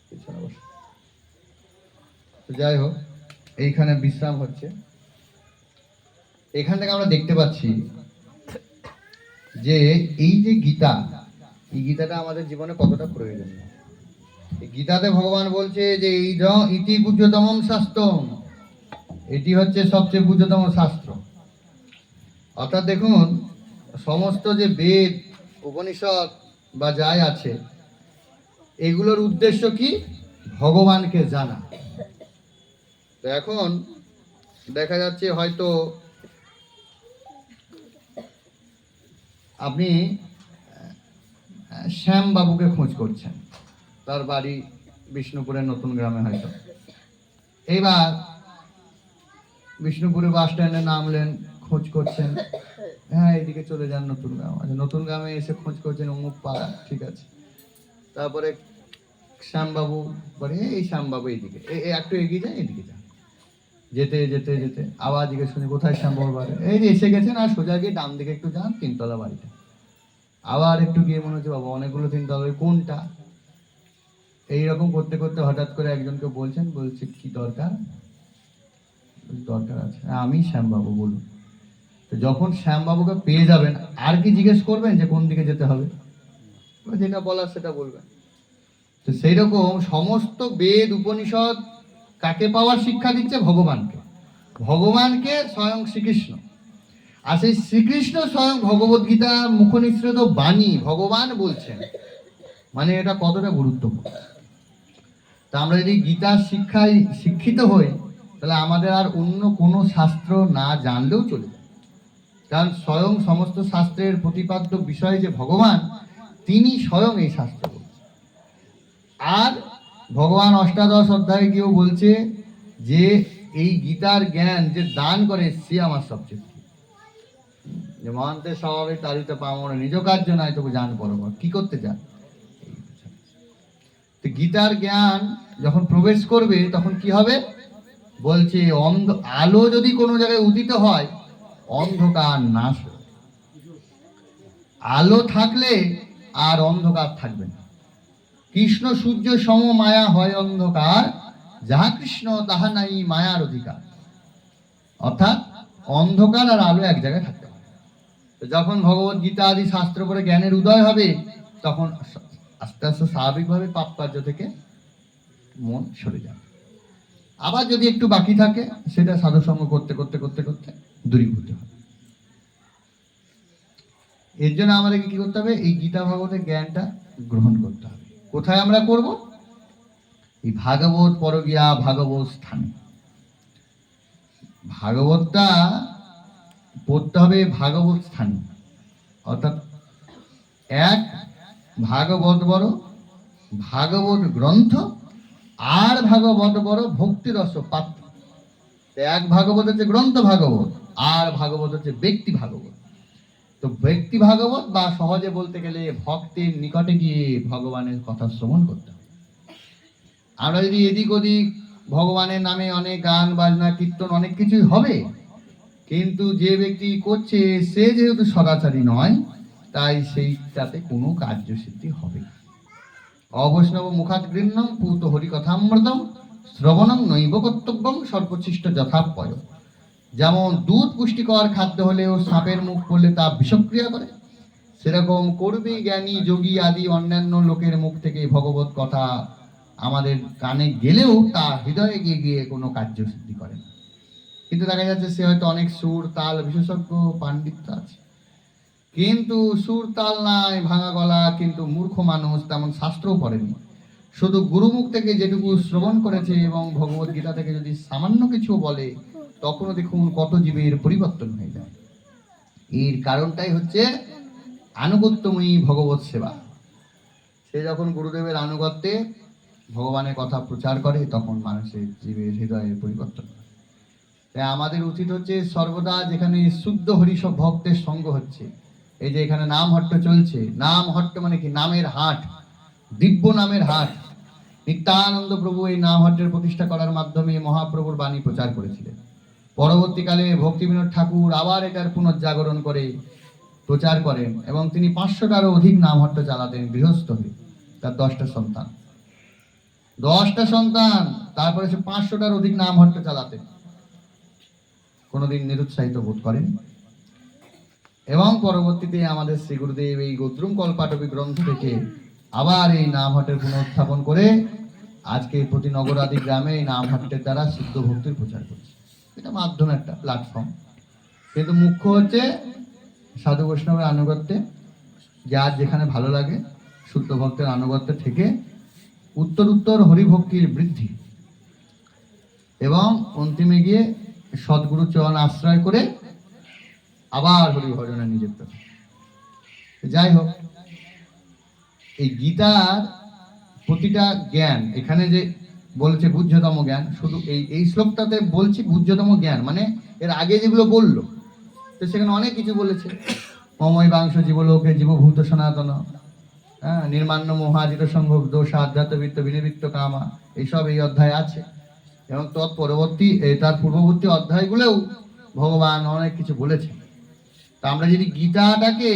A: পিছনে বসে। তো যাই হোক, এইখানে বিশ্রাম হচ্ছে। এখান থেকে আমরা দেখতে পাচ্ছি যে এই যে গীতা, এই গীতাটা আমাদের জীবনে কতটা প্রয়োজনীয়। এই গীতাতে ভগবান বলছে যে এই ইতি পূজ্যতম শাস্ত্রম, এটি হচ্ছে সবচেয়ে পূজ্যতম শাস্ত্র। অর্থাৎ দেখুন, সমস্ত যে বেদ উপনিষদ বা যাই আছে এগুলোর উদ্দেশ্য কি? ভগবানকে জানা। তো এখন দেখা যাচ্ছে হয়তো আপনি শ্যাম বাবুকে খোঁজ করছেন, তার বাড়ি বিষ্ণুপুরের নতুন গ্রামে হয়তো। এইবার বিষ্ণুপুরে বাস স্ট্যান্ডে নামলেন, খোঁজ করছেন, হ্যাঁ এদিকে চলে যান নতুন গ্রাম। আচ্ছা, নতুন গ্রামে এসে খোঁজ করছেন অমুক পাড়া, ঠিক আছে। তারপরে শ্যামবাবু বলে এই শ্যামবাবু এইদিকে, একটু এগিয়ে যান, এদিকে যান। যেতে যেতে যেতে আবার জিজ্ঞেস করি কোথায় শ্যামবাবুর বাড়ি, এই যে এসে গেছেন, আর সোজা গিয়ে ডান দিকে একটু যান, 3তলা বাড়িটা। আবার একটু গিয়ে মনে হচ্ছে বাবা অনেকগুলো 3তলা, কোনটা? এইরকম করতে করতে হঠাৎ করে একজনকে বলছেন, বলছে কি দরকার? দরকার আছে, আমি শ্যামবাবু, বলুন। তো যখন শ্যামবাবুকে পেয়ে যাবেন আর কি জিজ্ঞেস করবেন যে কোন দিকে যেতে হবে? যেটা বলার সেটা বলবেন। তো সেই রকম সমস্ত বেদ উপনিষদ কাকে পাওয়ার শিক্ষা দিচ্ছে? ভগবানকে। ভগবানকে স্বয়ং শ্রীকৃষ্ণ। আর সেই শ্রীকৃষ্ণ স্বয়ং ভগবত গীতা মুখনিসৃত বাণী ভগবান বলছেন, মানে এটা কতটা গুরুত্বপূর্ণ। তা আমরা যদি গীতার শিক্ষায় শিক্ষিত হই তাহলে আমাদের আর অন্য কোনো শাস্ত্র না জানলেও চলে যায়। কারণ স্বয়ং সমস্ত শাস্ত্রের প্রতিপাদ্য বিষয় যে ভগবান, তিনি স্বয়ং এই শাস্ত্র বলছেন। আর ভগবান অষ্টাদশ অধ্যায়ে গিয়েও বলছে যে এই গীতার জ্ঞান যে দান করে সে আমার সবচেয়ে প্রিয়। যে মহান্তে স্বভাবে তারিত পামর নিজ কার্য নাই তবু জান পরমর, কি করতে চান? তো গীতার জ্ঞান যখন প্রবেশ করবে তখন কি হবে? বলছে আলো যদি কোনো জায়গায় উদিত হয় অন্ধকার নাশ হবে। আলো থাকলে আর অন্ধকার থাকবে না। কৃষ্ণ সূর্য সম মায়া হয় অন্ধকার, যাহা কৃষ্ণ তাহা নাই মায়ার অধিকার। অর্থাৎ অন্ধকার আর আলো এক জায়গায় থাকতে পারে। তো যখন ভগবত গীতা আদি শাস্ত্র করে জ্ঞানের উদয় হবে, তখন আস্তে আস্তে স্বাভাবিকভাবে পাপ কার্য থেকে মন সরে যাবে। আবার যদি একটু বাকি থাকে, সেটা সাধুসঙ্গ করতে করতে করতে করতে দূরীভূত হবে। এর জন্য আমাদেরকে কি করতে হবে? এই গীতা ভাগবতের জ্ঞানটা গ্রহণ করতে হবে। কোথায় আমরা করব? এই ভাগবত পরগিয়া ভাগবত স্থানে। ভাগবতটা পড়তে হবে ভাগবত স্থানে, অর্থাৎ এক ভাগবত বড় ভাগবত গ্রন্থ, আর ভাগবত বড় ভক্তি রস পাত্র। এক ভাগবত হচ্ছে গ্রন্থ ভাগবত, আর ভাগবত হচ্ছে ব্যক্তি ভাগবত। তো ব্যক্তি ভাগবত বা সহজে বলতে গেলে ভক্তের নিকটে গিয়ে ভগবানের কথা শ্রবণ করতে হবে। আমরা যদি এদিক ওদিক ভগবানের নামে অনেক গান বাজনা কীর্তন অনেক কিছুই হবে, কিন্তু যে ব্যক্তি করছে সে যেহেতু সদাচারী নয়, তাই সেইটাতে কোনো কার্যসিদ্ধি হবে না। অবৈষ্ণব মুখাৎ গৃহ্ণম পূত হরিকথামৃতম শ্রবণং নৈব কর্তব্যং সর্বশিষ্ট যথাপয়। যেমন দুধ পুষ্টিকর খাদ্য হলেও সাপের মুখ পড়লে তা বিষক্রিয়া করে, সেরকম কর্মী জ্ঞানী যোগী আদি অন্যান্য লোকের মুখ থেকে ভগবত কথা আমাদের কানে গেলেও তা হৃদয়ে গিয়ে গিয়ে কোনো কার্যসিদ্ধি করে না। কিন্তু দেখা যাচ্ছে সে হয়তো অনেক সুর তাল বিশেষজ্ঞ পাণ্ডিত্য আছে, কিন্তু সুর তাল নাই, ভাঙা গলা, কিন্তু মূর্খ মানুষ, তেমন শাস্ত্রও পড়েনি, শুধু গুরুমুখ থেকে যেটুকু শ্রবণ করেছে এবং ভগবত গীতা থেকে যদি সামান্য কিছু বলে, তখনও দেখুন কত জীবের পরিবর্তন হয়ে যায়। এর কারণটাই হচ্ছে আনুগত্যময়ী ভগবত সেবা। সে যখন গুরুদেবের আনুগত্যে ভগবানের কথা প্রচার করে, তখন মানুষের জীবের হৃদয়ের পরিবর্তন হয়। তাই আমাদের উচিত হচ্ছে সর্বদা যেখানে শুদ্ধ হরিসব ভক্তের সঙ্গ হচ্ছে, এই যে এখানে নাম হট্ট চলছে, নাম হট্ট মানে কি? নামের হাট, দিব্য নামের হাট। নিত্যানন্দ প্রভু এই নাম হট্টের প্রতিষ্ঠা করার মাধ্যমে মহাপ্রভুর বাণী প্রচার করেছিলেন। পরবর্তীকালে ভক্তিবিনোদ ঠাকুর আবার এটার পুনর্জাগরণ করে প্রচার করেন, এবং তিনি 500টারও অধিক নাম হট্ট চালাতেন গৃহস্থ হয়ে। তার 10টা সন্তান, তারপরে সে 500টার অধিক নাম হট্ট চালাতেন, কোনোদিন নিরুৎসাহিত বোধ করেন। এবং পরবর্তীতে আমাদের শ্রী গুরুদেব এই গোত্রুম কল্পাটবী গ্রন্থ থেকে আবার এই নাম হট্টের পুনরুত্থাপন করে আজকে প্রতি নগর আদি গ্রামে এই নাম হট্টের দ্বারা শুদ্ধ ভক্তির প্রচার করছে। এটা মাধ্যম, একটা প্ল্যাটফর্ম, কিন্তু মুখ্য হচ্ছে সাধু বৈষ্ণবের আনুগত্যে, যার যেখানে ভালো লাগে শুদ্ধ ভক্তের আনুগত্যে থেকে উত্তর উত্তর হরিভক্তির বৃদ্ধি, এবং অন্তিমে গিয়ে সদ্গুরু চরণ আশ্রয় করে আবার হরি ভজনে নিযুক্ত। যাই হোক, এই গীতার প্রতিটা জ্ঞান এখানে যে বলেছে বুদ্ধতম জ্ঞান, শুধু এই শ্লোকটাতে বলছি বুদ্ধতম জ্ঞান, মানে এর আগে যেগুলো বললো, তো সেখানে অনেক কিছু বলেছে। মময় বাংশ জীবলোকে জীবভূত সনাতন, নির্মান্য মোহাজিত সম্ভব দোষ আধ্যাত্মবৃত্ত বিনিবৃত্ত কামা, এইসব এই অধ্যায় আছে। এবং তৎপরবর্তী তার পূর্ববর্তী অধ্যায়গুলোও ভগবান অনেক কিছু বলেছেন। তা আমরা যদি গীতাটাকে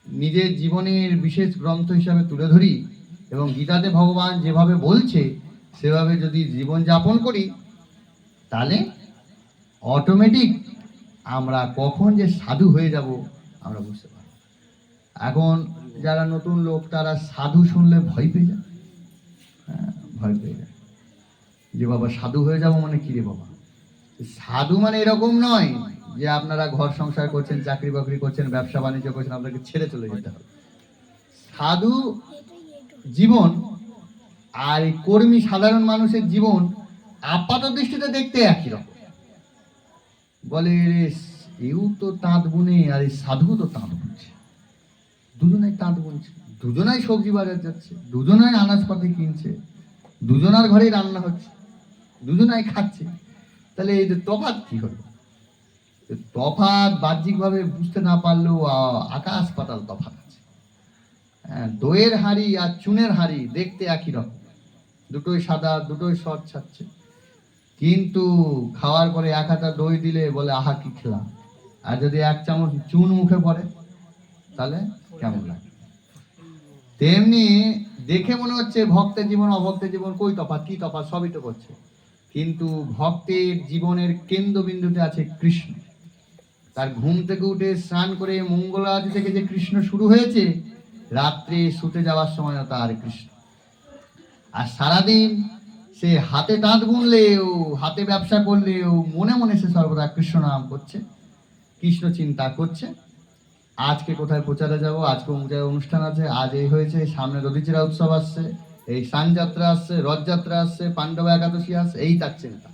A: নিজের জীবনের বিশেষ গ্রন্থ হিসাবে তুলে ধরি এবং গীতাতে ভগবান যেভাবে বলছে সেভাবে যদি জীবন যাপন করি, তাহলে অটোমেটিক আমরা কখন যে সাধু হয়ে যাব আমরা বুঝতে পারব। এখন যারা নতুন লোক, তারা সাধু শুনলে ভয় পেয়ে যায়, ভয় পেয়ে যায় যে বাবা সাধু হয়ে যাব মানে কি রে বাবা। সাধু মানে এরকম নয় যে আপনারা ঘর সংসার করছেন, চাকরি বাকরি করছেন, ব্যবসা বাণিজ্য করছেন, আপনাকে ছেড়ে চলে যেতে হবে। সাধু জীবন আর এই কর্মী সাধারণ মানুষের জীবন আপাত দৃষ্টিতে দেখতে একই রকম। বলে এও তো তাঁত বুনে আর এই সাধু তো তাঁত বুনছে, দুজনাই তাঁত বুনছে, দুজনাই সবজি বাজার যাচ্ছে, দুজনাই আনাজপাতি কিনছে, দুজনার ঘরেই রান্না হচ্ছে, দুজনাই খাচ্ছে। তাহলে এই যে তফাৎ কি হলো? তফাৎ বাহ্যিকভাবে বুঝতে না পারলেও আকাশ পাতাল তফাৎ আছে। দইয়ের হাঁড়ি আর চুনের হাঁড়ি দেখতে একই রকম, দুটোই সাদা, দুটোই সর ছাড়ছে, কিন্তু খাওয়ার পরে এক হাতা দই দিলে বলে আহা কি খেলাম, আর যদি এক চামচ চুন মুখে পড়ে তাহলে কেমন লাগে? তেমনি দেখে মনে হচ্ছে ভক্তের জীবন অভক্তের জীবন কই তফাৎ, কি তফাৎ, সবই তো করছে, কিন্তু ভক্তের জীবনের কেন্দ্রবিন্দুতে আছে কৃষ্ণ। তার ঘুম থেকে উঠে স্নান করে মঙ্গল আরতি থেকে যে কৃষ্ণ শুরু হয়েছে, রাত্রে শুতে যাওয়ার সময়ও তার কৃষ্ণ। আর সারাদিন সে হাতে তাঁত বুনলেও, হাতে ব্যবসা করলেও, মনে মনে সে সর্বদা কৃষ্ণ নাম করছে, কৃষ্ণ চিন্তা করছে। আজকে কোথায় প্রচারে যাব, আজকে অমুক জায়গায় অনুষ্ঠান আছে, আজ এই হয়েছে, সামনে দধিচিরা উৎসব আসছে, এই স্নানযাত্রা আসছে, রথযাত্রা আসছে, পাণ্ডব একাদশী আসছে, এই তার চিন্তা।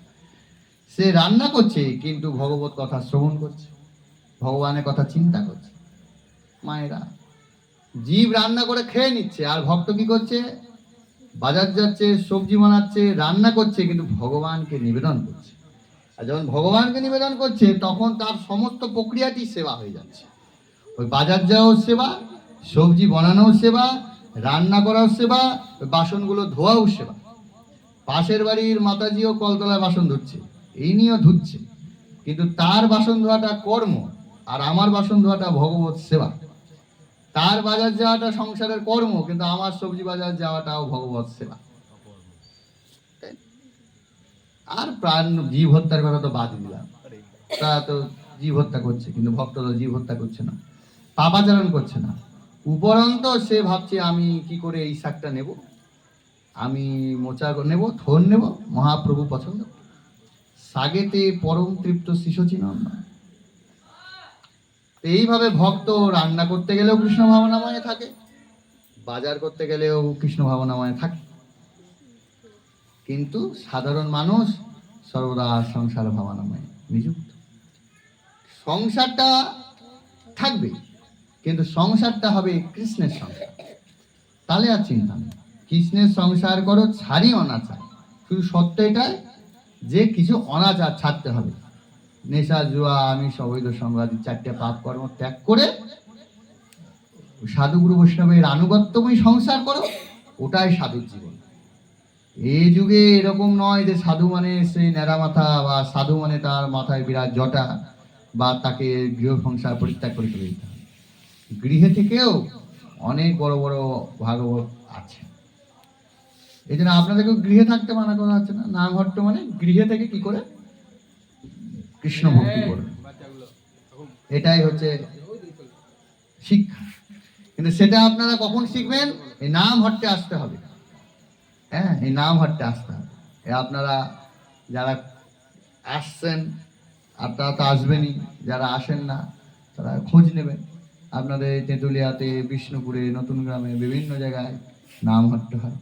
A: সে রান্না করছে কিন্তু ভগবত কথা শ্রবণ করছে, ভগবানের কথা চিন্তা করছে। মায়েরা, জীব রান্না করে খেয়ে নিচ্ছে, আর ভক্ত কি করছে? বাজার যাচ্ছে, সবজি বানাচ্ছে, রান্না করছে, কিন্তু ভগবানকে নিবেদন করছে। আর যখন ভগবানকে নিবেদন করছে, তখন তার সমস্ত প্রক্রিয়াটি সেবা হয়ে যাচ্ছে। ওই বাজার যাওয়াও সেবা, সবজি বানানোও সেবা, রান্না করাও সেবা, ওই বাসনগুলো ধোয়াও সেবা। পাশের বাড়ির মাতাজিও কলতলায় বাসন ধুচ্ছে, এই নিয়েও ধুচ্ছে, কিন্তু তার বাসন ধোয়াটা কর্ম, আর আমার বাসন ধোয়াটা ভগবত সেবা। তার বাজার যাওয়াটা সংসারের কর্ম, কিন্তু আমার সবজি বাজার যাওয়াটাও ভগবত সেবা। আর প্রাণ জীব হত্যার কথা তো বাদ দিলাম, তা তো জীব হত্যা করছে, কিন্তু ভক্ত তো জীব হত্যা করছে না, পাপাচারণ করছে না। উপরন্ত সে ভাবছে আমি কি করে এই শাকটা নেব, আমি মোচা নেব, থোর নেব, মহাপ্রভু পছন্দ, সাগেতে পরম তৃপ্ত শিশুচিনন্দ। এইভাবে ভক্ত রান্না করতে গেলেও কৃষ্ণ ভাবনাময় থাকে, বাজার করতে গেলেও কৃষ্ণ ভাবনাময় থাকে, কিন্তু সাধারণ মানুষ সর্বদা সংসার ভাবনাময় নিযুক্ত। সংসারটা থাকবে, কিন্তু সংসারটা হবে কৃষ্ণের সংসার, তাহলে আর চিন্তা নেই। কৃষ্ণের সংসার করো, ছাড়ি অনাচার। শুধু সত্য এটাই যে কিছু অনাচার ছাড়তে হবে। নেশা, জুয়া, আমিষ, অবৈধ সংবাদ, 4টে পাপ কর্ম ত্যাগ করে সাধুগুরু বৈষ্ণবের আনুগত্যময় সংসার করো, ওটাই সাধুর জীবন। এই যুগে এরকম নয় যে সাধু মানে সেই ন্যাড়া মাথা, বা সাধু মানে তার মাথায় বিরাট জটা, বা তাকে গৃহ সংসার পরিত্যাগ করে চলে যেতে হবে। গৃহে থেকেও অনেক বড় বড় ভাগবত আছে। এই জন্য আপনাদেরকে গৃহে থাকতে মানা করা হচ্ছে না। নাম হট্ট মানে গৃহে থেকে কি করে কৃষ্ণ ভক্তি করবে, এটাই হচ্ছে শিক্ষা। কিন্তু সেটা আপনারা কখন শিখবেন? এই নাম হট্টে আসতে হবে। হ্যাঁ, এই নাম হট্টে আসতে হবে। আপনারা যারা আসছেন, আপনারা তো আসবেনই, যারা আসেন না তারা খোঁজ নেবেন। আপনাদের তেঁতুলিয়াতে, বিষ্ণুপুরে, নতুন গ্রামে, বিভিন্ন জায়গায় নাম হট্ট হয়।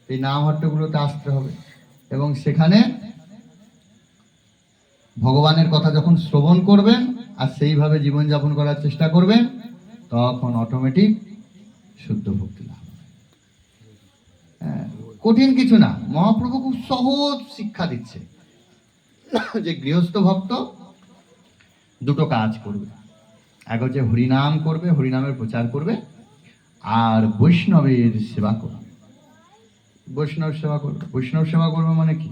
A: এই নাম হট্টগুলোতে আসতে হবে, এবং সেখানে ভগবানের কথা যখন শ্রবণ করবেন আর সেইভাবে জীবনযাপন করার চেষ্টা করবেন, তখন অটোমেটিক শুদ্ধ ভক্তি লাভ হবে। কঠিন কিছু না, মহাপ্রভু খুব সহজ শিক্ষা দিচ্ছে যে গৃহস্থ ভক্ত দুটো কাজ করবে। এক হচ্ছে হরিনাম করবে, হরিনামের প্রচার করবে, আর বৈষ্ণবের সেবা করবে। বৈষ্ণব সেবা করবে। বৈষ্ণব সেবা করবে মানে কি?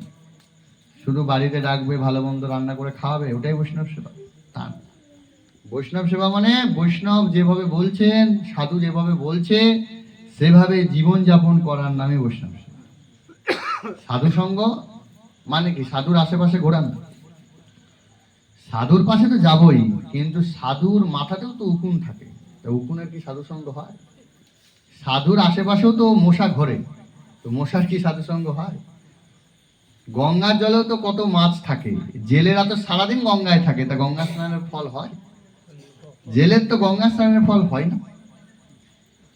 A: শুধু বাড়িতে ডাকবে, ভালো মন্দ রান্না করে খাওয়াবে, ওটাই বৈষ্ণব সেবা? তা না। বৈষ্ণব সেবা মানে বৈষ্ণব যেভাবে বলছেন, সাধু যেভাবে বলছে, সেভাবে জীবন যাপন করার নামে বৈষ্ণব সেবা। সাধু সঙ্গ মানে কি? সাধুর আশেপাশে ঘোরান না। সাধুর পাশে তো যাবই, কিন্তু সাধুর মাথাতেও তো উকুন থাকে, তা উকুনের কি সাধু সঙ্গ হয়? সাধুর আশেপাশেও তো মশা ঘোরে, তো মশার কি সাধু সঙ্গ হয়? গঙ্গার জলেও তো কত মাছ থাকে, জেলেরা তো সারাদিন গঙ্গায় থাকে, তা গঙ্গা স্নানের ফল হয়? জেলের তো গঙ্গা স্নানের ফল হয় না।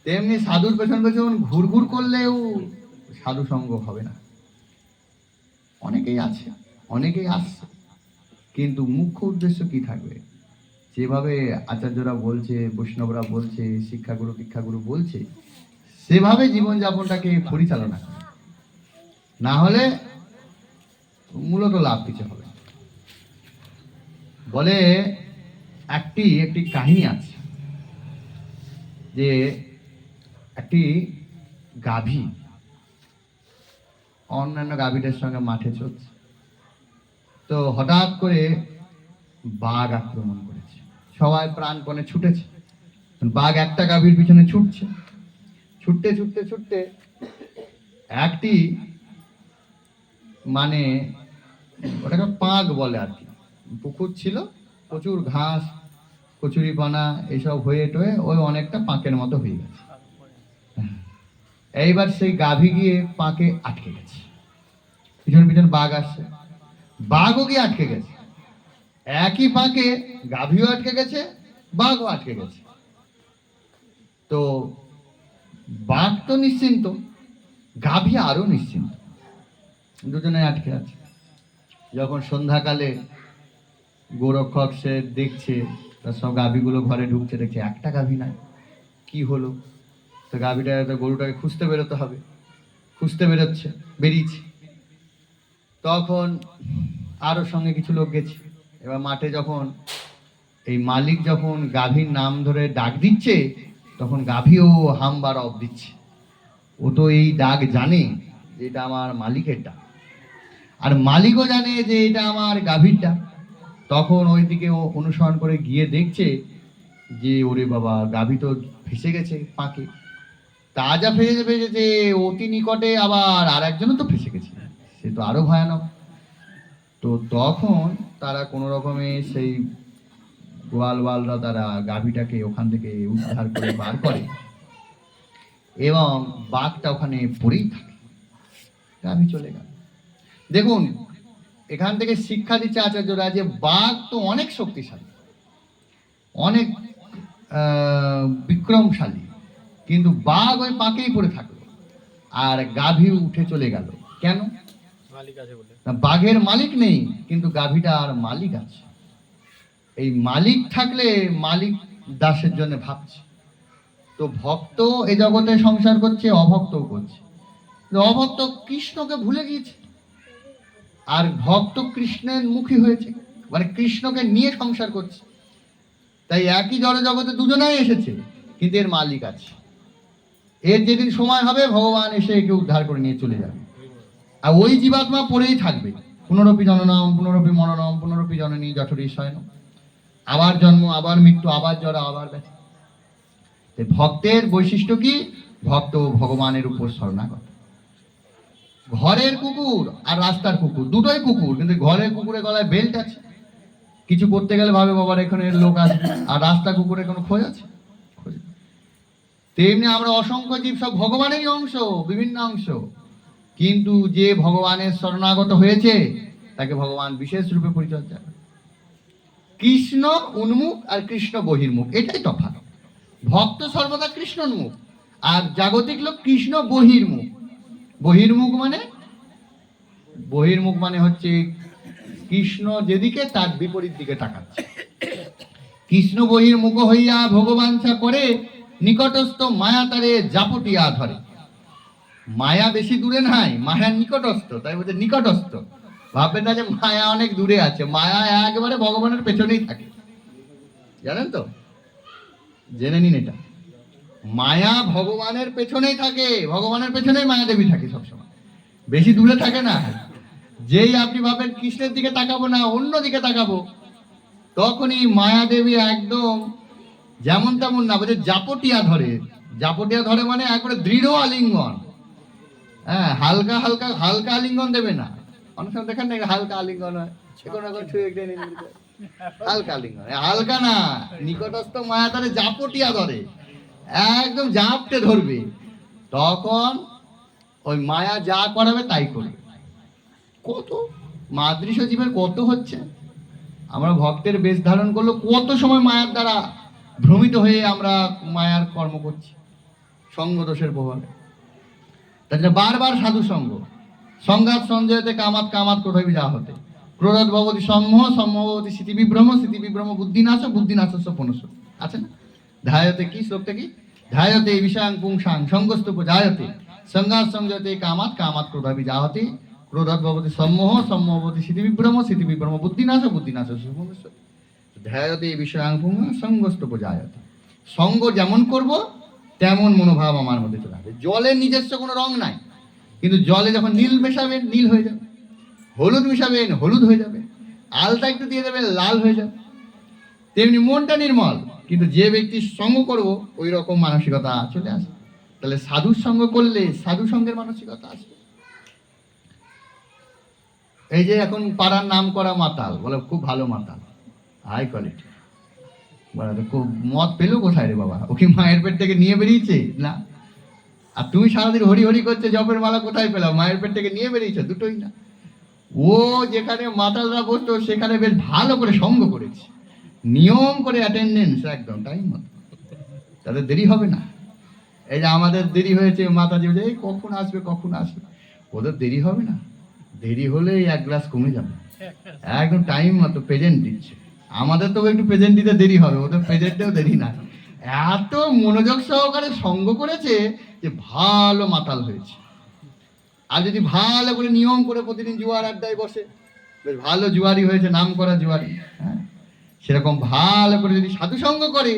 A: তেমনি সাধুর পেছন পেছন ঘুরঘুর করলেও সাধু সঙ্গ হবে না। অনেকেই আছে, অনেকেই আসছে, কিন্তু মুখ্য উদ্দেশ্য কি থাকবে? যেভাবে আচার্যরা বলছে, বৈষ্ণবরা বলছে, শিক্ষাগুরু দীক্ষাগুরু বলছে, সেভাবে জীবনযাপনটাকে পরিচালনা করে, না হলে মূলত লাভ কিছু হবে না। বলে একটি কাহিনী আছে যে একটি গাভী অন্যান্য গাভীদের সঙ্গে মাঠে চলছে, তো হঠাৎ করে বাঘ আক্রমণ করেছে। সবাই প্রাণপণে ছুটেছে, বাঘ একটা গাভীর পিছনে ছুটছে, ছুটতে ছুটতে ছুটতে একটি মানে ওটাকে পাঁক বলে আর কি, পুকুর ছিল, প্রচুর ঘাস কচুরিপানা এইসব হয়ে টয়ে ওই অনেকটা পাঁকের মতো হয়ে গেছে। এইবার সেই গাভী গিয়ে পাঁকে আটকে গেছে, পিছন পিছন বাঘ আসছে, বাঘও গিয়ে আটকে গেছে। একই পাঁকে গাভীও আটকে গেছে, বাঘও আটকে গেছে। তো বাঘ তো নিশ্চিন্ত, গাভী আরো নিশ্চিন্ত, দুজনে আটকে আছে। যখন সন্ধ্যাকালে গোরক্ষক সে দেখছে তার সব গাভীগুলো ঘরে ঢুকছে, দেখছে একটা গাভী নাই, কি হলো? তো গাভীটা তো গরুটাকে খুঁজতে বেরোতে হবে, খুঁজতে বেরিয়েছে। তখন আরো সঙ্গে কিছু লোক গেছে। এবার মাঠে যখন এই মালিক যখন গাভীর নাম ধরে ডাক দিচ্ছে, তখন গাভীও হামবার অফ দিচ্ছে। ও তো এই ডাক জানে যে এটা আমার মালিকের ডাক, আর মালিকও জানে যে এটা আমার গাভীর ডাক। তখন ওইদিকে ও অনুসরণ করে গিয়ে দেখছে যে ওরে বাবা, গাভী তো ফেসে গেছে পাঁকে, তাজা ফেসেছে, অতি নিকটে আবার আর একজনও তো ফেসে গেছে, সে তো আরো ভয়ানক। তো তখন তারা কোনো রকমে সেই গোয়ালওয়ালরা তারা গাভীটাকে ওখান থেকে উদ্ধার করে বার করে, এবং বাঘটা ওখানে পড়েই থাকে, গাভী চলে গেল। দেখুন, এখান থেকে শিক্ষা দিচ্ছে আচার্যরা যে বাঘ তো অনেক শক্তিশালী, অনেক বিক্রমশালী, কিন্তু বাঘ ওই পাকেই পড়ে থাকলো আর গাভী উঠে চলে গেল। কেন?
B: মালিক আছে বলে।
A: না, বাঘের মালিক নেই, কিন্তু গাভীটার মালিক আছে। এই মালিক থাকলে মালিক দাসের জন্য ভাবছে। তো ভক্ত এ জগতে সংসার করছে, অভক্তও করছে। অভক্ত কৃষ্ণকে ভুলে গিয়েছে, আর ভক্ত কৃষ্ণের মুখী হয়েছে, মানে কৃষ্ণকে নিয়ে সংসার করছে। তাই একই জড় জগতে দুজনাই এসেছে, কিন্তু এর মালিক আছে। এর যেদিন সময় হবে ভগবান এসে একে উদ্ধার করে নিয়ে চলে যাবে, আর ওই জীবাত্মা পড়েই থাকবে। পুনরপি জননম পুনরপি মরণম পুনরপি জননী জঠরী শয়নম, আবার জন্ম, আবার মৃত্যু, আবার জরা, আবার ব্যাধি। ভক্তের বৈশিষ্ট্য কি? ভক্ত ভগবানের উপর শরণাগত। ঘরের কুকুর আর রাস্তার কুকুর দুটোই কুকুর, কিন্তু ঘরের কুকুরের গলায় বেল্ট আছে, কিছু করতে গেলে ভাবে বাবার এখানে লোক আসবে, আর রাস্তা কুকুরের কোনো খোঁজ আছে? তেমনি আমরা অসংখ্য জীব সব ভগবানেরই অংশ, বিভিন্ন অংশ, কিন্তু যে ভগবানের শরণাগত হয়েছে তাকে ভগবান বিশেষ রূপে পরিচর্যা করে। কৃষ্ণ উন্মুখ আর কৃষ্ণ বহির্মুখ, এটাই তফাৎ। ভক্ত সর্বদা কৃষ্ণ উন্মুখ, আর জাগতিক লোক কৃষ্ণ বহির্মুখ। বহির্মুখ মানে হচ্ছে কৃষ্ণ যেদিকে তার বিপরীত দিকে তাকাচ্ছে। কৃষ্ণ বহির্মুখ হইয়া ভগবাঞ্ছা করে, নিকটস্থ মায়া তারে জাপটিয়া ধরে। মায়া বেশি দূরে নাই, মায়া নিকটস্থ, তাই বলছে নিকটস্থ। ভাববেন না যে মায়া অনেক দূরে আছে, মায়া একেবারে ভগবানের পেছনেই থাকে, জানেন তো? জেনে নিন এটা, মায়া ভগবানের পেছনেই থাকে, ভগবানের পেছনেই মায়া দেবী থাকে সবসময়, বেশি দূরে থাকে না। যেই আপনি ভাবেন কৃষ্ণের দিকে তাকাবো না, অন্য দিকে তাকাবো, তখনই মায়া দেবী একদম যেমন তেমন না, বলছে জাপটিয়া ধরে। জাপটিয়া ধরে মানে একবারে দৃঢ় আলিঙ্গন। হ্যাঁ, হালকা হালকা হালকা আলিঙ্গন দেবে না। অনেক সময় দেখেন না হালকা আলিঙ্গন হয়, হালকা আলিঙ্গন, হালকা না, নিকটস্থ মায়া তারে জাপটিয়া ধরে, একদম জাপটে ধরবে। তখন ওই মায়া যা করাবে তাই করবে। কত মাদৃশ জীবের কত হচ্ছে, আমরা ভক্তের বেশ ধারণ করলো, কত সময় মায়ার দ্বারা ভ্রমিত হয়ে আমরা মায়ার কর্ম করছি, সঙ্গ দোষের প্রভাবে। তাহলে বারবার সাধু সঙ্গ, সংঘাত সঞ্জয়তে কামাত কামাত ক্রোধবি যা হতে, ক্রোধ ভবতী সম্মোহ, সম্মোহ ভবতী স্মৃতিবিভ্রম, স্মৃতিবিভ্রম বুদ্ধিনাশ, বুদ্ধিনাশস্য পুনঃ। আছে না? ধায়তে কি শ্লোকটা কি? ধায়তে বিষয়াং পুংসাং সঙ্গস্তূপ জায়তে, সংঘাত সঞ্জয়তে কামাত কামাত ক্রোধবি যা হতে, ক্রোধ ভবতী সম্মোহ, সম্মোহ ভবতী স্মৃতিবিভ্রম, স্মৃতিবিভ্রম বুদ্ধিনাশ, বুদ্ধিনাশস্য পুনঃ। ধ্যায়তে বিষয়াং পুংসাং সঙ্গস্তূপ জায়তে। সঙ্গ যেমন করব তেমন মনোভাব আমার মধ্যে চলে আসবে। জলের নিজস্ব কোনো রং নাই, কিন্তু জলে যখন নীল মেশাবেন নীল হয়ে যাবে, হলুদ মেশাবেন হলুদ হয়ে যাবে, আলতা একটু দিয়ে দেবেন লাল হয়ে যাবে। তেমনি মনটা নির্মল, কিন্তু যে ব্যক্তির সঙ্গ করব ওই রকম মানসিকতা চলে আসে। তাহলে সাধুর সঙ্গ করলে সাধু সঙ্গের মানসিকতা আসবে। এই যে এখন পাড়ার নাম করা মাতাল, বলে খুব ভালো মাতাল, হাই কোয়ালিটি, বলে তো খুব মদ পেলো কোথায় রে বাবা? ও কি মায়ের পেট থেকে নিয়ে বেরিয়েছে? না। আর তুমি সারাদিন হরি হরি করছে, জপের মালা কোথায় পেলাম? মায়ের পেট থেকে নিয়ে বেরিয়েছে? দুটোই না। ও যেখানে মাতালরা বসতো সেখানে বেশ ভালো করে সঙ্গ করেছে, নিয়ম করে অ্যাটেন্ডেন্স একদম টাইম মতো, তাদের দেরি হবে না। এই যে আমাদের দেরি হয়েছে, মাতাজি বলছে এই কখন আসবে কখন আসবে, ওদের দেরি হবে না, দেরি হলে এক গ্লাস কমে যাবে, একদম টাইম মতো প্রেজেন্ট দিচ্ছে। আমাদের তো একটু প্রেজেন্ট দিতে দেরি হবে, ওদের প্রেজেন্টেও দেরি না। এত মনোযোগ সহকারে সঙ্গ করেছে যে ভালো মাতাল হয়েছে। আর যদি ভালো করে নিয়ম করে প্রতিদিন জুয়ার আড্ডায় বসে, বেশ ভালো জুয়ারি হয়েছে, নাম করা জুয়ারি। হ্যাঁ, সেরকম ভালো করে যদি সাধু সঙ্গ করে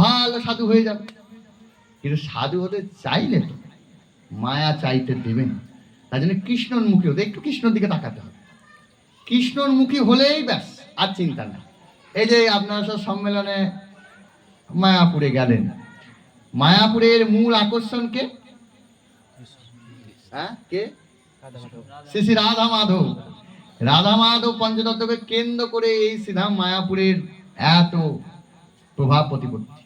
A: ভালো সাধু হয়ে যাবে। কিন্তু সাধু হতে চাইলে তো মায়া চাইতে দেবে না, তাই জন্য কৃষ্ণোন্মুখী হতে, একটু কৃষ্ণর দিকে তাকাতে হবে। কৃষ্ণোন্মুখী হলেই ব্যাস, আর চিন্তা না। এই যে আপনারা সব সম্মেলনে মায়াপুরে গেলেন, মায়াপুরের মূল আকর্ষণ কে? হ্যাঁ, কে? শ্রী শ্রী রাধা মাধব। রাধা মাধব পঞ্চতত্ত্বকে কেন্দ্র করে এই শ্রীধাম মায়াপুরের এত প্রভাব প্রতিপত্তি।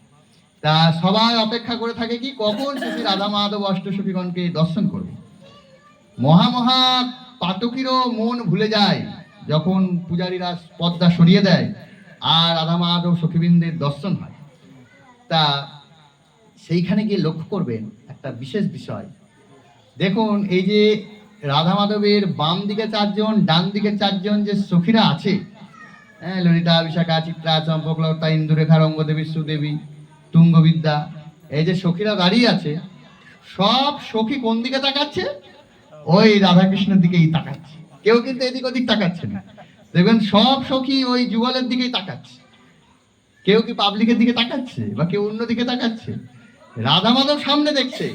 A: তা সবাই অপেক্ষা করে থাকে কি, কখন শ্রী শ্রী রাধা মাধব অষ্টসখীগণকে দর্শন করবে। মহা পাতকিরও মন ভুলে যায় যখন পূজারীরা পর্দা সরিয়ে দেয় আর রাধা মাধব সখীবৃন্দের দর্শন হয়। তা সেইখানে গিয়ে লক্ষ্য করবেন একটা বিশেষ বিষয়। দেখুন, এই যে রাধা মাধবের বাম দিকে 4 জন, ডান দিকে 4 জন যে সখীরা আছে, হ্যাঁ, ললিতা, বিশাখা, চিত্রা, চম্পকলতা, ইন্দুরেখা, রঙ্গদেবী, সুদেবী, তুঙ্গবিদ্যা, এই যে সখীরা দাঁড়িয়ে আছে, সব সখী কোন দিকে তাকাচ্ছে? ওই রাধাকৃষ্ণের দিকেই তাকাচ্ছে। কেউ কিন্তু এদিক ওদিক তাকাচ্ছে না। দেখবেন সব সখী ওই যুগলের দিকেই তাকাচ্ছে। কেউ কি পাবলিকের দিকে তাকাচ্ছে বা কেউ অন্য দিকে তাকাচ্ছে? রাধা মাধব সামনে দেখছে,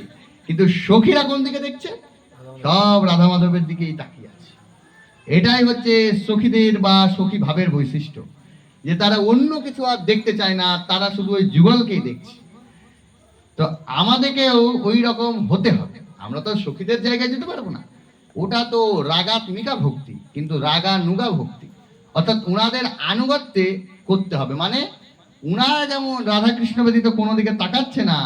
A: কিন্তু সখীরা কোন দিকে দেখছে? সব রাধা মাধবের দিকেই তাকিয়ে আছে। এটাই হচ্ছে সখীদের বা সখী ভাবের বৈশিষ্ট্য, যে তারা অন্য কিছু আর দেখতে চায় না, তারা শুধু ওই যুগলকেই দেখছে। তো আমাদেরকেও ওই রকম হতে হবে। আমরা তো সখীদের জায়গায় যেতে পারবো না, ওটা তো রাগাত্মিকা ভক্তি, কিন্তু রাগানুগা ভক্তি, অর্থাৎ উনাদের আনুগত্যে করতে হবে। মানে উনারা যেমন রাধাকৃষ্ণ ব্যতীত কোনো দিকে তাকাচ্ছে না,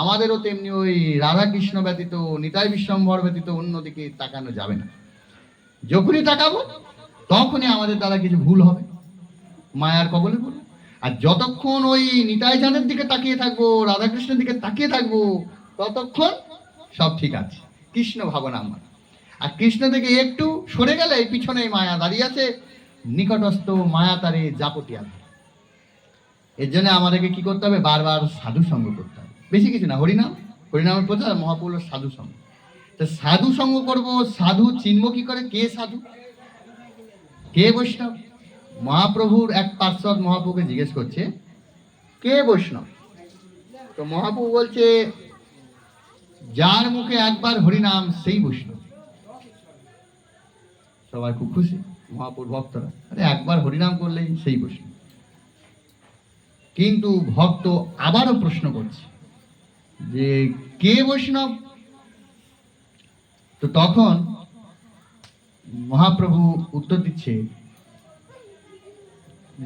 A: আমাদেরও তেমনি ওই রাধাকৃষ্ণ ব্যতীত, নিতাই বিশ্বম্ভর ব্যতীত অন্যদিকে তাকানো যাবে না। যখনই তাকাবো তখনই আমাদের দ্বারা কিছু ভুল হবে, মায়ার কবলে পড়বো। আর যতক্ষণ ওই নিতাই চাঁদের দিকে তাকিয়ে থাকবো, রাধাকৃষ্ণের দিকে তাকিয়ে থাকবো, ততক্ষণ সব ঠিক আছে, কৃষ্ণ ভাবনা আমার। আর কৃষ্ণ থেকে একটু সরে গেলে পিছনে মায়া দাঁড়িয়ে আছে, নিকটস্থ মায়া তারে জাপটিয়া। এর জন্য আমাদেরকে কি করতে হবে? বারবার সাধু সঙ্গ করতে হবে, বেশি কিছু না। হরিনাম, হরিনামের প্রচার, মহাপুর সাধু সঙ্গ। তো সাধু সঙ্গ করবো, সাধু চিনব কি করে? কে সাধু, কে বৈষ্ণব? মহাপ্রভুর এক পার্ষদ মহাপ্রভুকে জিজ্ঞেস করছে কে বৈষ্ণব? তো মহাপ্রভু বলছে যার মুখে একবার হরিনাম সেই বৈষ্ণব। সবাই খুব খুশি, মহাপ্রভুর ভক্তরা, আরে একবার হরিনাম করলেই সেই বৈষ্ণব। কিন্তু ভক্ত আবারও প্রশ্ন করছে যে কে বৈষ্ণব? তো তখন মহাপ্রভু উত্তর দিচ্ছে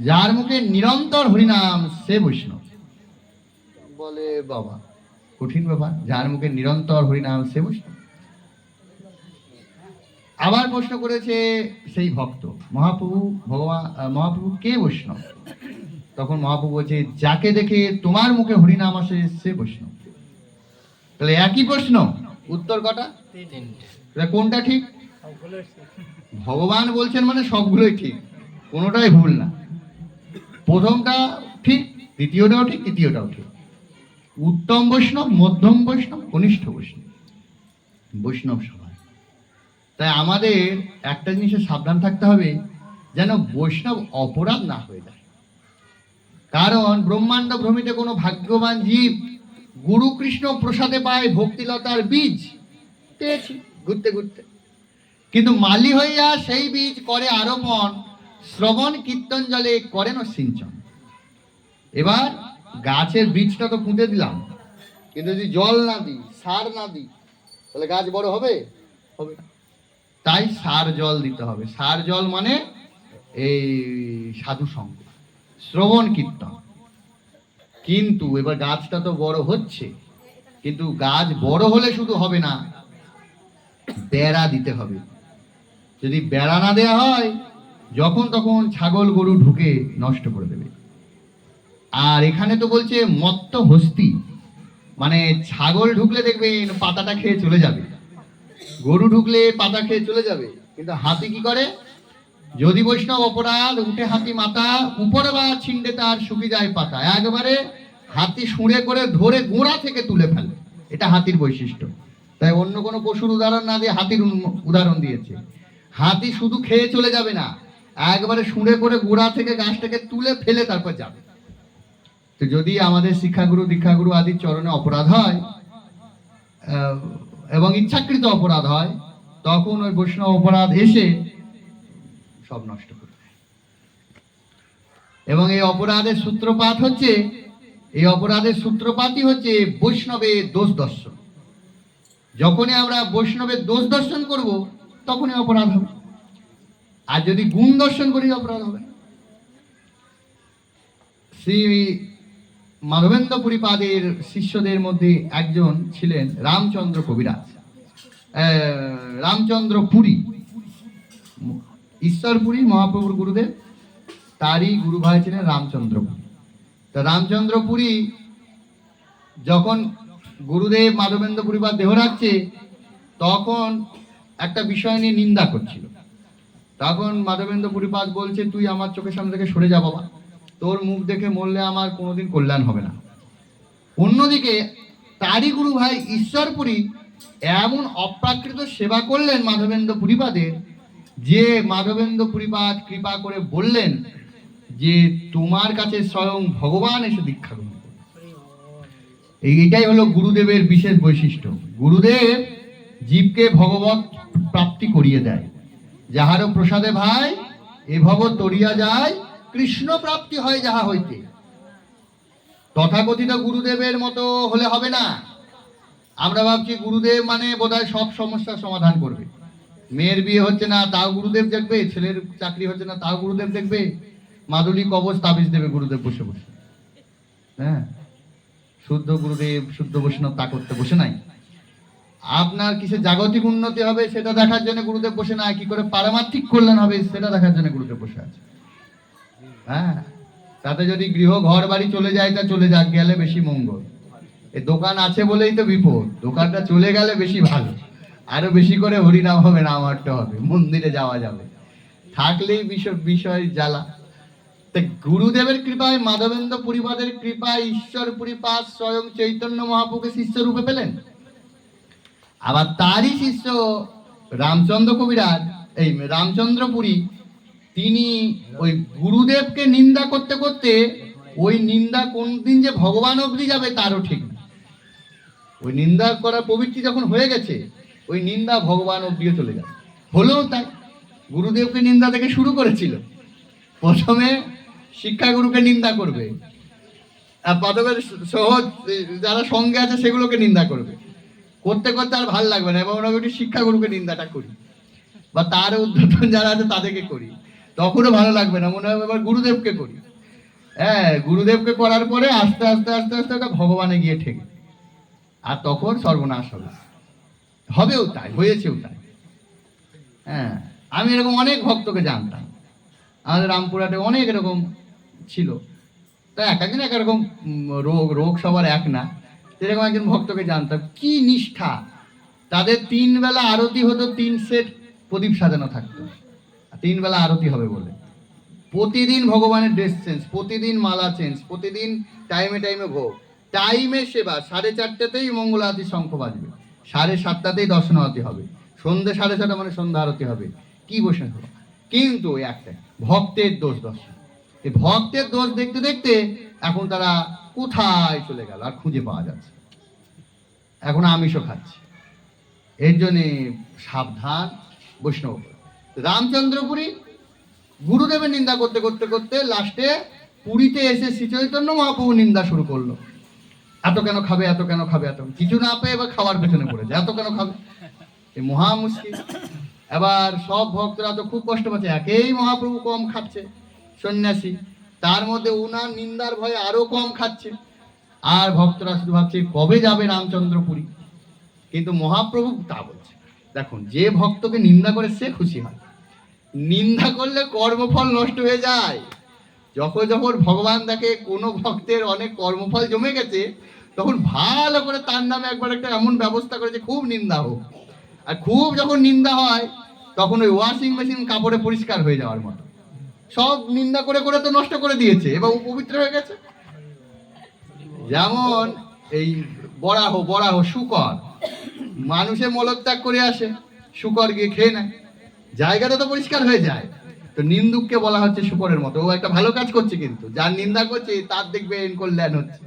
A: যার মুখে নিরন্তর হরিনাম সে বৈষ্ণব। বলে বাবা, কঠিন ব্যাপার, যার মুখে নিরন্তর হরিনাম সে বৈষ্ণব। আবার প্রশ্ন করেছে সেই ভক্ত, মহাপ্রভু মহাপ্রভু কে বৈষ্ণব? তখন মহাপ্রভু বলছে যাকে দেখে তোমার মুখে হরিনাম আসে সে বৈষ্ণব। তাহলে একই প্রশ্ন, উত্তর কটা? 3টে। কোনটা ঠিক? ভগবান বলছেন মানে সবগুলোই ঠিক, কোনোটাই ভুল না। প্রথমটা ঠিক, দ্বিতীয়টাও ঠিক, তৃতীয়টাও ঠিক। উত্তম বৈষ্ণব, মধ্যম বৈষ্ণব, কনিষ্ঠ বৈষ্ণব, বৈষ্ণব সবাই। তাই আমাদের একটা জিনিসে সাবধান থাকতে হবে, যেন বৈষ্ণব অপরাধ না হয়ে যায়। কারণ ব্রহ্মাণ্ড ভ্রমিতে কোনো ভাগ্যবান জীব গুরু কৃষ্ণ প্রসাদে পায় ভক্তিলতার বীজ, পেয়েছি ঘুরতে ঘুরতে, কিন্তু মালি হইয়া সেই বীজ করে আরোপণ, শ্রবণ কীর্তন জলে করেন সিঞ্চন। এবার গাছের বীজটা তো পুঁতে দিলাম, কিন্তু যদি জল না দিই, সার না দিই, তাহলে গাছ বড় হবে? হবে না। তাই সার জল দিতে হবে। সার জল মানে এই সাধু সঙ্গ, শ্রবণ কীর্তন। কিন্তু এবার গাছটা তো বড় হচ্ছে, কিন্তু গাছ বড় হলে শুধু হবে না, বেড়া দিতে হবে। যদি বেড়া না দেওয়া হয়, যখন তখন ছাগল গরু ঢুকে নষ্ট করে দেবে। আর এখানে তো বলছে মত্ত হস্তি, মানে ছাগল ঢুকলে দেখবেন পাতাটা খেয়ে চলে যাবে, গরু ঢুকলে পাতা খেয়ে চলে যাবে, কিন্তু হাতি কি করে? যদি বৈষ্ণব অপরাধ উঠে হাতি মাথা, উপরে বা ছিন্ডে তার শুকিয়ে যায় পাতা, একবারে হাতি শুঁড়ে করে ধরে গোড়া থেকে তুলে ফেলে। এটা হাতির বৈশিষ্ট্য। তাই অন্য কোনো পশুর উদাহরণ না দিয়ে হাতির উদাহরণ দিয়েছে। হাতি শুধু খেয়ে চলে যাবে না, একবারে শুঁড়ে করে গোড়া থেকে গাছটাকে তুলে ফেলে তারপর যাবে। তো যদি আমাদের শিক্ষাগুরু দীক্ষাগুরু আদির চরণে অপরাধ হয় এবং ইচ্ছাকৃত অপরাধ হয়, তখন ওই বৈষ্ণব অপরাধ এসে সব নষ্ট করে দেয়। এবং এই অপরাধের সূত্রপাত হচ্ছে, এই অপরাধের সূত্রপাতই হচ্ছে বৈষ্ণবের দোষ দর্শন। যখনই আমরা বৈষ্ণবের দোষ দর্শন করব, তখনই অপরাধ হবে। আর যদি গুণ দর্শন করি, অপরাধ হবে। শ্রী মাধবেন্দ্র পুরীপাদের শিষ্যদের মধ্যে একজন ছিলেন রামচন্দ্র কবিরাজ, রামচন্দ্র পুরী, ঈশ্বরপুরী মহাপ্রভুর গুরুদেব, তারই গুরু ভাই ছিলেন রামচন্দ্র পুরী। তা রামচন্দ্র পুরী যখন গুরুদেব মাধবেন্দ্র পুরীপাদ দেহ রাখছে, তখন একটা বিষয় নিয়ে নিন্দা করছিল। তখন মাধবেন্দ্র পুরীপাদ বলছে, তুই আমার চোখের সামনে থেকে সরে যা বাবা, তোর মুখ দেখে মরলে আমার কোনোদিন কল্যাণ হবে না। অন্যদিকে তারই গুরু ভাই ঈশ্বরপুরী এমন অপ্রাকৃত সেবা করলেন মাধবেন্দ্র পুরীপাদের, যে মাধবেন্দ্র পুরীপাদ কৃপা করে বললেন যে তোমার কাছে স্বয়ং ভগবান এসে দীক্ষা গ্রহণ করবে। এইটাই হলো গুরুদেবের বিশেষ বৈশিষ্ট্য। গুরুদেব জীবকে ভগবত প্রাপ্তি করিয়ে দেয়। যাহারও প্রসাদে ভাই এ ভব তরিয়া যায়, কৃষ্ণ প্রাপ্তি হয় যাহা হইতে। তথাকথিত গুরুদেবের মতো হলে হবে না। আমরা ভাবছি গুরুদেব মানে বোধহয় সব সমস্যার সমাধান করবে। মেয়ের বিয়ে হচ্ছে না, তাও গুরুদেব দেখবে, ছেলের চাকরি হচ্ছে না, তাও গুরুদেব দেখবে, মাদুলি কবচ তাবিজ দেবে গুরুদেব বসে বসে। হ্যাঁ, শুদ্ধ গুরুদেব শুদ্ধ বৈষ্ণব তা করতে বসে নাই। আপনার কিসে জাগতিক উন্নতি হবে সেটা দেখার জন্য গুরুদেব বসে নাই, কি করে পারমার্থিক কল্যাণ হবে সেটা দেখার জন্য গুরুদেব বসে আছে। হ্যাঁ, তাতে যদি গৃহ ঘর বাড়ি চলে যায় তা চলে যাক, গেলে বেশি মঙ্গল। এই দোকান আছে বলেই তো বিপদ, দোকানটা চলে গেলে বেশি ভালো, আরো বেশি করে হরিনাম হবে, নাম হাঁটতে হবে, মন্দিরে যাওয়া যাবে, থাকলেই বিষয় জ্বালা। গুরুদেবের কৃপায়, মাধবেন্দ্র পুরীপাদের কৃপায় ঈশ্বর পুরীপাদ স্বয়ং চৈতন্য মহাপ্রভুকে শিষ্য রূপে পেলেন। আবার তারই শিষ্য রামচন্দ্র কবিরাজ, এই রামচন্দ্র পুরী, তিনি ওই গুরুদেবকে নিন্দা করতে করতে ওই নিন্দা কোন দিন যে ভগবান অবধি যাবে তারও ঠিক না। ওই নিন্দা করার প্রবৃত্তি যখন হয়ে গেছে, ওই নিন্দা ভগবান অবধিও চলে যাবে। হলেও তাই, গুরুদেবকে নিন্দা থেকে শুরু করেছিল। প্রথমে শিক্ষাগুরুকে নিন্দা করবে, আর প্রথমে সহজ যারা সঙ্গে আছে সেগুলোকে নিন্দা করবে, করতে করতে আর ভাল লাগবে না, এবং ওটা শিক্ষাগুরুকে নিন্দাটা করি, বা তার উদ্ধতন যারা আছে তাদেরকে করি, তখনও ভালো লাগবে না, মনে হবে এবার গুরুদেবকে করি। হ্যাঁ, গুরুদেবকে করার পরে আস্তে আস্তে আস্তে আস্তে ওটা ভগবানে গিয়ে ঠেকে, আর তখন সর্বনাশ হবে। হবেও তাই, হয়েছেও তাই। হ্যাঁ, আমি এরকম অনেক ভক্তকে জানতাম, আমাদের রামপুরহাটে অনেক এরকম ছিল। তা এক একদিন এক রকম রোগ সবার এক না। এরকম একজন ভক্তকে জানতাম, কি নিষ্ঠা! তাদের 3 বেলা আরতি হতো, 3 সেট প্রদীপ সাজানো থাকতো, 3 বেলা আরতি হবে বলে। প্রতিদিন ভগবানের ড্রেস চেঞ্জ, প্রতিদিন মালা চেঞ্জ, প্রতিদিন টাইমে টাইমে ভোগ, টাইমে সেবা। 4:30তেই মঙ্গল আরতি শঙ্খ বাজবে, 7:30তেই দর্শন আরতি হবে, সন্ধ্যে 6:30 মানে সন্ধ্যা আরতি হবে। কি বসে হলো, কিন্তু ওই একটাই ভক্তের দোষ দর্শন। এই ভক্তের দোষ দেখতে দেখতে এখন তারা কোথায় চলে গেল আর খুঁজে পাওয়া যাচ্ছে। এখন আমিষও খাচ্ছে। এর জন্যে সাবধান বৈষ্ণব। রামচন্দ্রপুরী গুরুদেবের নিন্দা করতে করতে করতে লাস্টে পুরীতে এসে শ্রী চৈতন্য মহাপ্রভু নিন্দা শুরু করলো, এত কেন খাবে, এত কেন খাবে, এত কিছু না পেয়ে এবার খাওয়ার পেছনে পড়েছে, এত কেন খাবে, এই মহা মুশকিল। এবার সব ভক্তরা তো খুব কষ্ট পাচ্ছে, একেই মহাপ্রভু কম খাচ্ছে সন্ন্যাসী, তার মধ্যে উনার নিন্দার ভয়ে আরো কম খাচ্ছে। আর ভক্তরা শুধু ভাবছে কবে যাবে রামচন্দ্রপুরী। কিন্তু মহাপ্রভু তা বলছে, দেখুন যে ভক্তকে নিন্দা করে সে খুশি হয়, নিন্দা করলে কর্মফল নষ্ট হয়ে যায়। যখন যখন ভগবান দেখে কোনো ভক্তের অনেক কর্মফল জমে গেছে, তখন ভালো করে তার নামে একবার একটা এমন ব্যবস্থা করেছে খুব নিন্দা হোক। আর খুব যখন নিন্দা হয় তখন ওই ওয়াশিং মেশিন কাপড়ে পরিষ্কার হয়ে যাওয়ার মতো, সব নিন্দা করে করে তো নষ্ট করে দিয়েছে এবং পবিত্র হয়ে গেছে। যেমন এই বরাহ শুকর, মানুষে মলত্যাগ করে আসে, শুকর গিয়ে খেয়ে নেয়, জায়গাটা তো পরিষ্কার হয়ে যায়। তো নিন্দুককে বলা হচ্ছে শুকরের মতো, ও একটা ভালো কাজ করছে, কিন্তু যার নিন্দা করছে তার দেখবেন কল্যাণ হচ্ছে,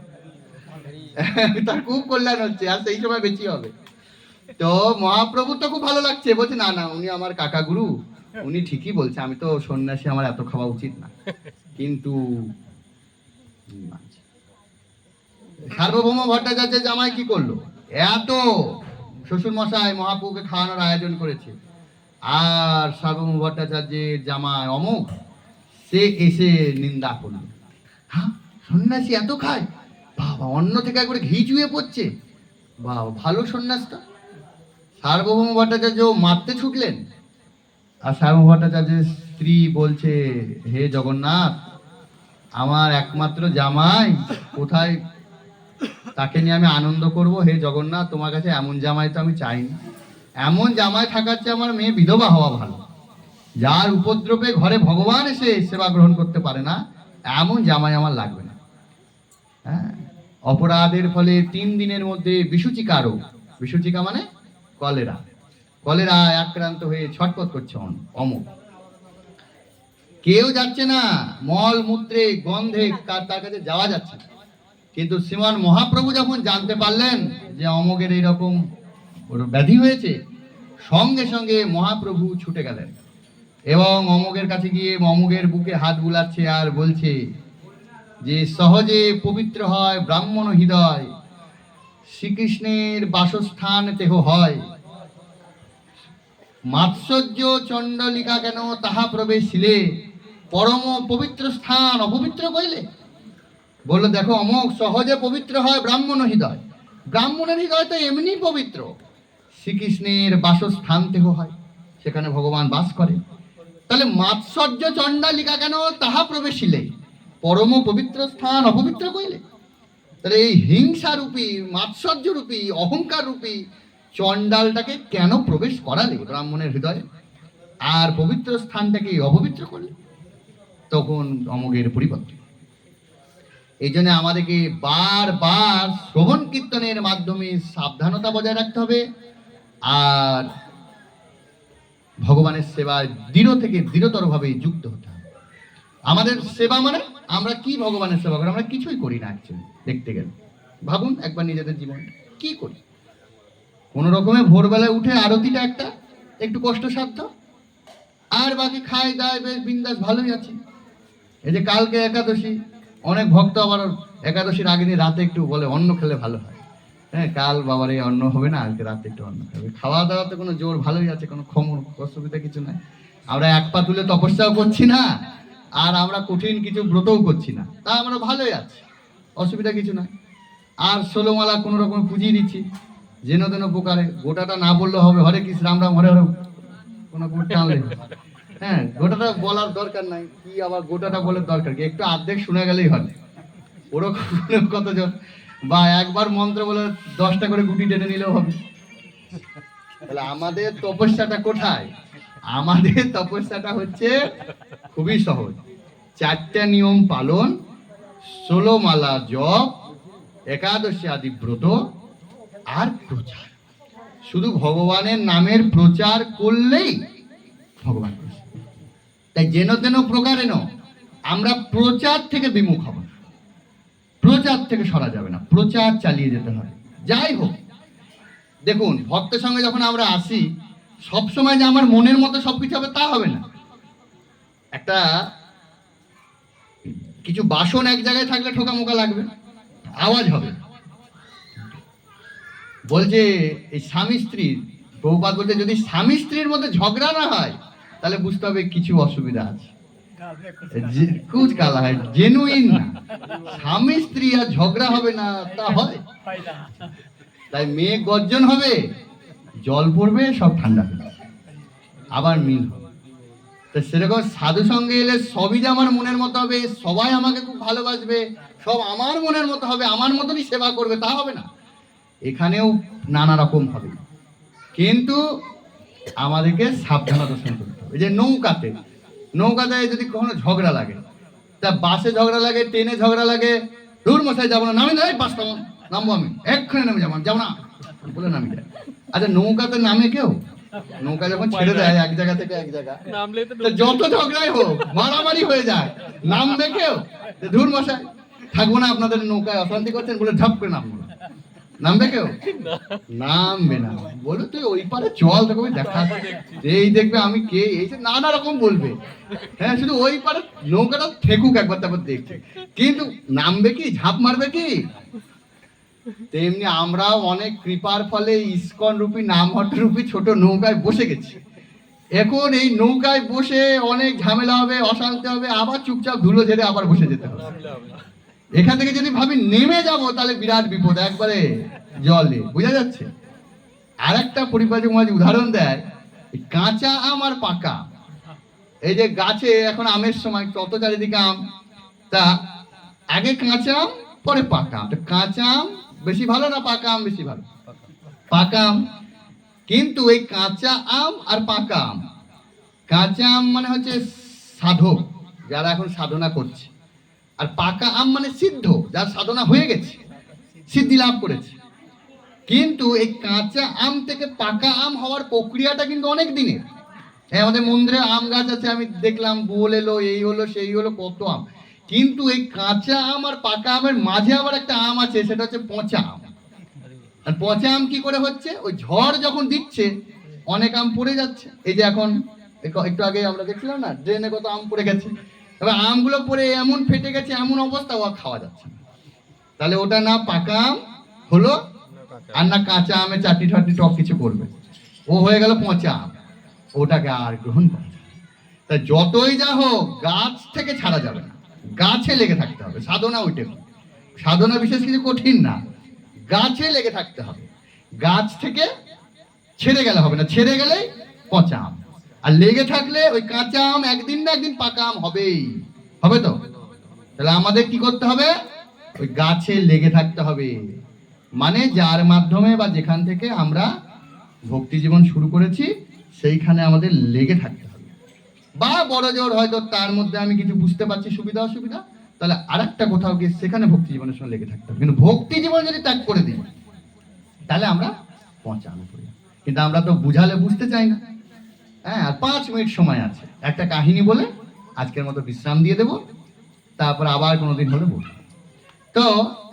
A: তার খুব কল্যাণ হচ্ছে, আর সেই সময় বেশি হবে। তো মহাপ্রভু তো খুব ভালো লাগছে, বলছে না না উনি আমার কাকা গুরু, উনি ঠিকই বলছে, আমি তো সন্ন্যাসী, আমার এত খাওয়া উচিত না। কিন্তু সার্বভৌম ভট্টাচার্যের জামাই কি করলো, এত শ্বশুর মশাই মহাপ্রভুকে খাওয়ানোর আয়োজন করেছে, আর সার্বভৌম ভট্টাচার্যের জামাই অমুক সে এসে নিন্দা করলো, হ্যাঁ সন্ন্যাসী এত খায়, বাবা অন্ন থেকে একবারে ঘি চুয়ে পড়ছে, বাবা ভালো সন্ন্যাসটা। সার্বভৌম ভট্টাচার্য মারতে ছুটলেন, আর সার্বভৌম ভট্টাচার্যের স্ত্রী বলছে, হে জগন্নাথ, আমার একমাত্র জামাই কোথায়, তাকে নিয়ে আমি আনন্দ করব, হে জগন্নাথ তোমার কাছে এমন জামাই তো আমি চাই না, এমন জামাই থাকার চেয়ে আমার মেয়ে বিধবা হওয়া ভালো, যার উপদ্রবে ঘরে ভগবান এসে সেবা গ্রহণ করতে পারে না, এমন জামাই আমার লাগবে না। হ্যাঁ, অপরাধের ফলে 3 দিনের মধ্যে বিসূচিকা রোগ, বিসূচিকা মানে কলেরা আক্রান্ত হয়ে ছটফট করছে অমুক, কেউ যাচ্ছে না, মল মূত্রে গন্ধে তার কাছে যাওয়া যাচ্ছে না। কিন্তু শ্রীমান মহাপ্রভু যখন জানতে পারলেন যে অমুকের এইরকম ব্যাধি হয়েছে, সঙ্গে সঙ্গে মহাপ্রভু ছুটে গেলেন এবং অমুকের কাছে গিয়ে অমুকের বুকে হাত বুলাচ্ছে আর বলছে যে সহজে পবিত্র হয় ব্রাহ্মণ হৃদয়, শ্রীকৃষ্ণের বাসস্থান দেহ হয়, মাৎসর্য চণ্ডলিকা কেন তাহা প্রবেশিলে, পরম পবিত্র স্থান অপবিত্র কইলে। বললো দেখো অমুক সহজে পবিত্র হয় ব্রাহ্মণ হৃদয়, ব্রাহ্মণের হৃদয় তো এমনি পবিত্র, শ্রীকৃষ্ণের বাসস্থান দেহ হয়, সেখানে ভগবান বাস করে, তাহলে মাৎসর্য চণ্ডালিকা কেন তাহা প্রবেশিলে, পরম পবিত্র স্থান অপবিত্র কইলে। তাহলে এই হিংসা রূপী, মাৎসর্য রূপী, অহংকার রূপী চণ্ডালটাকে কেন প্রবেশ করালে ব্রাহ্মণের হৃদয়ে, আর পবিত্র স্থানটাকে অপবিত্র করলে। তখন অমোঘের পরিবর্তন। এই জন্য আমাদেরকে বারবার শ্রবণ কীর্তনের মাধ্যমে সাবধানতা বজায় রাখতে হবে, আর ভগবানের সেবায় দৃঢ় থেকে দৃঢ়তর ভাবে যুক্ত হতে হবে। আমাদের সেবা মানে আমরা কি ভগবানের সেবা করি, আমরা কিছুই করি না অ্যাকচুয়ালি দেখতে গেলে। ভাবুন একবার নিজেদের জীবনে কি করি, কোন রকমে ভোরবেলায় উঠে আরতিটা একটা একটু কষ্টসাধ্য, আর বাকি খাই দায় বেশ বিন্দাস ভালোই আছে। এই যে কালকে একাদশী, অনেক ভক্ত আবার একাদশীর আগের দিন রাতে একটু বলে অন্ন খেলে ভালো হয়, হ্যাঁ কাল বাবার এই অন্ন হবে না, আজকে রাতে একটু অন্ন খাবে। খাওয়া দাওয়াতে কোনো জোর ভালোই আছে, কোনো অসুবিধা কিছু নাই। আমরা এক পা তুলে তপস্যাও করছি না, আর আমরা কঠিন কিছু ব্রতও করছি না, তা আমরা ভালোই আছি, অসুবিধা কিছু নাই। আর 16 মালা কোনো রকম পুজিয়ে দিচ্ছি যেন তেন প্রকারে, গোটাটা না বললে হবে, হরে কৃষ্ণ রাম রাম হরে হরে কোনো গোটা টানলে, হ্যাঁ গোটাটা বলার দরকার নাই, কি আবার গোটাটা বলার দরকার কি, একটু অর্ধেক শুনে গেলেই হয়। ওরকম কতজন, বা একবার মন্ত্র বলে 10টা করে গুটি টেনে নিলেও হবে। তাহলে আমাদের তপস্যাটা কোথায়? আমাদের তপস্যাটা হচ্ছে খুবই সহজ, 4টা নিয়ম পালন, 16 মালা জপ, একাদশী আদি ব্রত, আর প্রচার। শুধু ভগবানের নামের প্রচার করলেই ভগবান। তাই যেন তেন প্রকারেণ আমরা প্রচার থেকে বিমুখ হব না, প্রচার থেকে সরা যাবে না, প্রচার চালিয়ে যেতে হবে। যাই হোক, দেখুন ভক্তের সঙ্গে যখন আমরা আসি, সবসময় যে আমার মনের মতো সবকিছু হবে তা হবে না। একটা কিছু বাসন এক জায়গায় থাকলে ঠোকামোকা লাগবে, আওয়াজ হবে। বলছে এই স্বামী স্ত্রীর, প্রভুপাদ বলতে যদি স্বামী স্ত্রীর মধ্যে ঝগড়া না হয় তাহলে বুঝতে হবে কিছু অসুবিধা আছে। কুছ কালা হয়, জেনুইন না। স্বামী স্ত্রী আর ঝগড়া হবে না তা হয়? তাই মেঘ গর্জন হবে, জল পড়বে, সব ঠান্ডা হবে, আবার মিল হবে। তো সেরকম সাধু সঙ্গে এলে সবই যে আমার মনের মতো হবে, সবাই আমাকে খুব ভালোবাসবে, সব আমার মনের মতো হবে, আমার মতনই সেবা করবে, তা হবে না। এখানেও নানা রকম হবে, কিন্তু আমাদেরকে সাবধানতা করতে হবে। এই যে নৌকাতে যদি কখনো ঝগড়া লাগে, তা বাসে ঝগড়া লাগে, ট্রেনে ঝগড়া লাগে, দূর মশাই যাবো না, নামি যায়, বাসটা নামবো, আমি এক্ষুনি নামে যাবো, যাবো না বলে নামি যায়। আচ্ছা নৌকাতে নামে কেউ? নৌকা যখন ছেড়ে দেয় এক জায়গা থেকে এক জায়গা, যত ঝগড়াই হোক, মারামারি হয়ে যায়, নামবে কেউ? দূর মশাই থাকবো না, আপনাদের নৌকায় অশান্তি করছেন বলে ঝপ করে নামবো, নামবে কেউ? নামবে না। বলো তুই ওই পারে চল, তোকে দেখা, এই দেখবে আমি কে, এই যে নানা রকম বলবে। হ্যাঁ, শুধু ওই পারে নৌকাটা ঠেকুক একবার, তারপর দেখছে, কিন্তু নামবে কি, ঝাঁপ মারবে কি? তেমনি আমরাও অনেক কৃপার ফলে ইস্কন রূপী, নামহট্ট রূপী ছোট নৌকায় বসে গেছি। এখন এই নৌকায় বসে অনেক ঝামেলা হবে, অশান্তি হবে, আবার চুপচাপ ধুলো ঝেড়ে আবার বসে যেতে হবে। এখান থেকে যদি ভাবি নেমে যাব, তাহলে বিরাট বিপদ, একবারে জলে, বোঝা যাচ্ছে? আর একটা পরিপাটি মহারাজ উদাহরণ দেয়, কাঁচা আম আর পাকা। এই যে গাছে এখন আমের সময়, কত চারিদিকে আম, তা আগে কাঁচা আম পরে পাকা আম। কাঁচা আম বেশি ভালো না পাকা আম বেশি ভালো? পাকা আম। কিন্তু এই কাঁচা আম আর পাকা আম, কাঁচা আম মানে হচ্ছে সাধক, যারা এখন সাধনা করছে, আর পাকা আম মানে সিদ্ধ, যার সাধনা হয়ে গেছে, সিদ্ধি লাভ করেছে। কিন্তু এই কাঁচা আম থেকে পাকা আম হওয়ার প্রক্রিয়াটা কিন্তু অনেক দিনের। আমাদের মন্দিরে আম গাছ আছে, আমি দেখলাম বোল এলো, এই হলো সেই হলো, কত আম। কিন্তু এই কাঁচা আম আর পাকা আমের মাঝে আবার একটা আম আছে, সেটা হচ্ছে পচা আম। আর পচা আম কি করে হচ্ছে? ওই ঝড় যখন দিচ্ছে অনেক আম পড়ে যাচ্ছে। এই যে এখন একটু আগে আমরা দেখছিলাম না, ড্রেনে কত আম পড়ে গেছে, এবার আমগুলো পড়ে এমন ফেটে গেছে, এমন অবস্থা, ও খাওয়া যাচ্ছে না। তাহলে ওটা না পাকা আম হলো, আর না কাঁচা আমের চাটনি ঠাটনি টক কিছু করবে, ও হয়ে গেল পচা আম, ওটাকে আর গ্রহণ করা যায় না। তাই যতই যা হোক গাছ থেকে ছাড়া যাবে না, গাছে লেগে থাকতে হবে। সাধনা ওইটে, সাধনা বিশেষ কিছু কঠিন না, গাছে লেগে থাকতে হবে। গাছ থেকে ছেড়ে গেলে হবে না, ছেড়ে গেলেই পচা আম, আর লেগে থাকলে ওই কাঁচা আম একদিন না একদিন পাকা আম হবেই, হবে তো? তাহলে আমাদের কি করতে হবে? ওই গাছে লেগে থাকতে হবে, মানে যার মাধ্যমে বা যেখান থেকে আমরা ভক্তি জীবন শুরু করেছি সেইখানে আমাদের লেগে থাকতে হবে। বা বড় জোর হয়তো তার মধ্যে আমি কিছু বুঝতে পারছি সুবিধা অসুবিধা, তাহলে আরেকটা কোথাও গিয়ে সেখানে ভক্তি জীবনের সঙ্গে লেগে থাকতে হবে। কিন্তু ভক্তি জীবন যদি ত্যাগ করে দিই তাহলে আমরা পৌঁছানো করি। কিন্তু আমরা তো বুঝালে বুঝতে চাই না। হ্যাঁ, আর 5 মিনিট সময় আছে, একটা কাহিনী বলে আজকের মতো বিশ্রাম দিয়ে দেব, তারপর আবার কোনোদিন হলে বলবো। তো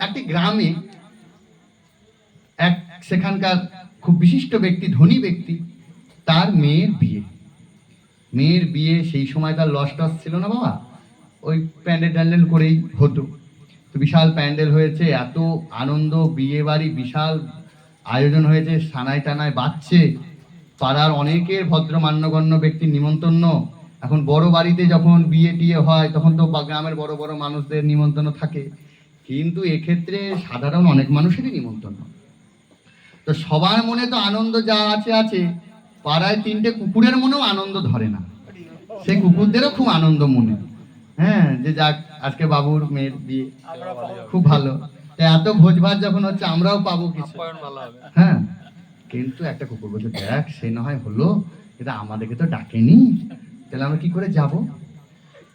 A: একটি গ্রামে সেখানকার খুব বিশিষ্ট ব্যক্তি, ধনী ব্যক্তি, তার মেয়ের বিয়ে। সেই সময় তার লস টস ছিল না বাবা, ওই প্যান্ডেল করেই হতো। তো বিশাল প্যান্ডেল হয়েছে, এত আনন্দ, বিয়ে বাড়ি বিশাল আয়োজন হয়েছে, সানায় টানায় বাজছে, পাড়ার অনেকের ভদ্র মান্যগণ্য ব্যক্তির নিমন্ত্রণ। এখন বড় বাড়িতে যখন বিয়ে টিয়ে হয় তখন তো গ্রামের বড় বড় মানুষদের নিমন্ত্রণ থাকে, কিন্তু এক্ষেত্রে সাধারণ অনেক মানুষেরই নিমন্ত্রণ। তো সবার মনে তো আনন্দ যা আছে, পাড়ায় 3টে কুকুরের মনেও আনন্দ ধরে না, সেই কুকুরদেরও খুব আনন্দ মনে। হ্যাঁ, যে যাক আজকে বাবুর মেয়ের বিয়ে, খুব ভালো, এত ভোজ ভাত যখন হচ্ছে আমরাও পাবো কিছু। হ্যাঁ, কিন্তু একটা কুকুর বলছে, দেখ সে না হয় হলো, কিন্তু আমাদেরকে তো ডাকেনি, তাহলে আমরা কি করে যাব?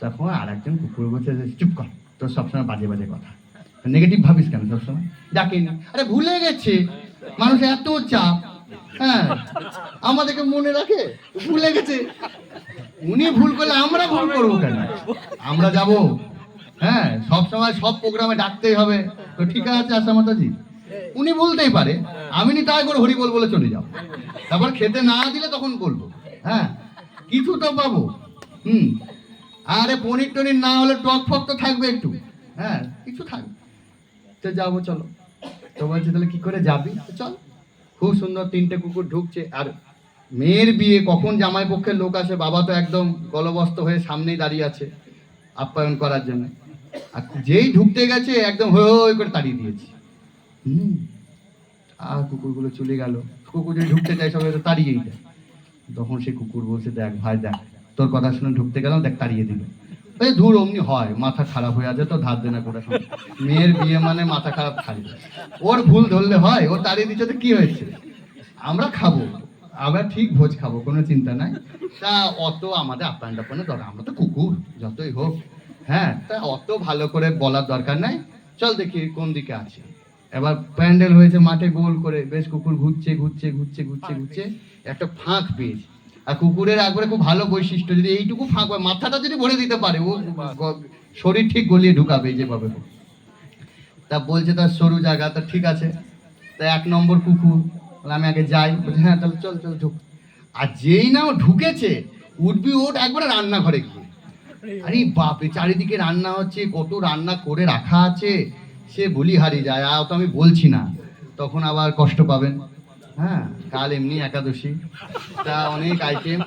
A: তখন আর একজন কুকুর বলছে, চুপ কর, তোর সবসময় বাজে বাজে কথা, নেগেটিভ ভাবিস কেন সবসময়? ডাকেনি, আরে ভুলে গেছে, মানুষ এত চাপ। হ্যাঁ, আমাদেরকে মনে রাখে, ভুলে গেছে। উনি ভুল করলে আমরা ভুল করবো কেন? আমরা যাব। হ্যাঁ, সব সময় সব প্রোগ্রামে ডাকতেই হবে তো? ঠিক আছে আশা মাতাজি, উনি বলতেই পারে, আমি নি তাই করে হরি বল বলে চলে যাও, তারপর খেতে না দিলে তখন বলবো। হ্যাঁ, কিছু তো পাবো। আরে পনির টনির না হলে টক ফক তো থাকবে একটু, হ্যাঁ কিছু থাকবে। তো যাবো চলো। তো বলছে তাহলে কি করে যাবি? তো চল। খুব সুন্দর 3টে কুকুর ঢুকছে, আর মেয়ের বিয়ে কখন জামাই পক্ষের লোক আসে, বাবা তো একদম গলবস্ত হয়ে সামনেই দাঁড়িয়ে আছে আপ্যায়ন করার জন্য। আর যেই ঢুকতে গেছে একদম হৈ হৈ করে তাড়িয়ে দিয়েছে। আর কুকুরগুলো চলে গেল। কুকুর যদি ঢুকতে চায় সবাই তো তাড়িয়েই দেয়। তখন সে কুকুর বলছে, দেখ ভাই দেখ, তোর কথা শুনে ঢুকতে গেলাম, দেখ তাড়িয়ে দিল। এই ধুর, অমনি হয়, মাথা খারাপ হয়ে আছে তো, ধার দেনা করে খাও। মেয়ের বিয়ে মানে মাথা খারাপ খালি, ওর ভুল ধরলে হয়? ও তাড়িয়ে দিচ্ছে তো কি হয়েছে, আমরা খাবো, আমরা ঠিক ভোজ খাবো, কোনো চিন্তা নাই। তা অত আমাদের আপ্যায়ন টাপ্যায়নের দরকার, আমরা তো কুকুর যতই হোক, হ্যাঁ তা অত ভালো করে বলার দরকার নাই। চল দেখি কোন দিকে আছে। এবার প্যান্ডেল হয়েছে মাঠে গোল করে, বেশ কুকুর ঘুরছে ঘুরছে ঘুরছে ঘুরছে ঘুরছে, একটা ফাঁক পেয়েছে। আর কুকুরের একবারে খুব ভালো বৈশিষ্ট্য, যদি এইটুকু ফাঁক হয়, মাথাটা যদি ভরে দিতে পারে, ও শরীর ঠিক গলিয়ে ঢুকাবে যেভাবে হোক। তা বলছে তার সরু জায়গা, তা ঠিক আছে। তা 1 নম্বর কুকুর বলে, আমি আগে যাই। বলছে হ্যাঁ তাহলে চল চল ঢুক। আর যেই না ও ঢুকেছে, উঠবি ওঠ একবারে রান্নাঘরে গিয়ে। আরে বাপরে, চারিদিকে রান্না হচ্ছে, কত রান্না করে রাখা আছে, সে বলি হারিয়ে যায়। আর তো আমি বলছি না, তখন আবার কষ্ট পাবেন। হ্যাঁ, কাল এমনি একাদশী, তা অনেক আইটেম।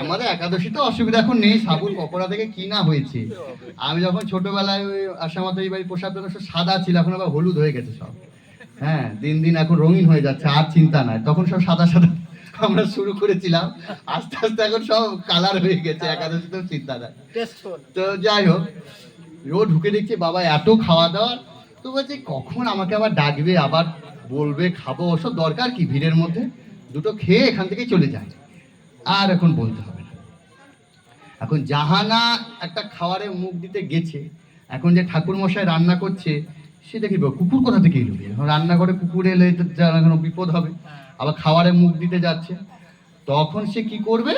A: আমাদের একাদশী তো অসুবিধা এখন নেই, সাবুন পকোড়া থেকে কি না হয়েছে। আমি যখন ছোটবেলায় ওই আসামাতে এই বাড়ি প্রসাদ সব সাদা ছিল, এখন আবার হলুদ হয়ে গেছে সব। হ্যাঁ, দিন দিন এখন রঙিন হয়ে যাচ্ছে, আর চিন্তা নাই। তখন সব সাদা সাদা আমরা শুরু করেছিলাম, আস্তে আস্তে এখন সব কালার হয়ে গেছে, একাদশীতেও চিন্তা নাই। তো যাই হোক, ও ঢুকে দেখছি বাবা এত খাওয়া দাওয়া, তো বলছে কখন আমাকে আবার ডাকবে, আবার বলবে খাবো, ওসব দরকার কি, ভিড়ের মধ্যে দুটো খেয়ে এখান থেকে চলে যায়, আর এখন বলতে হবে না। এখন জাহানা একটা খাবারে মুখ দিতে গেছে, এখন যে ঠাকুর মশাই রান্না করছে, সে দেখি কুকুর কোথা থেকে এলো, এখন রান্নাঘরে কুকুর এলে তো এখন বিপদ হবে, আবার খাবারে মুখ দিতে যাচ্ছে। তখন সে কি করবে,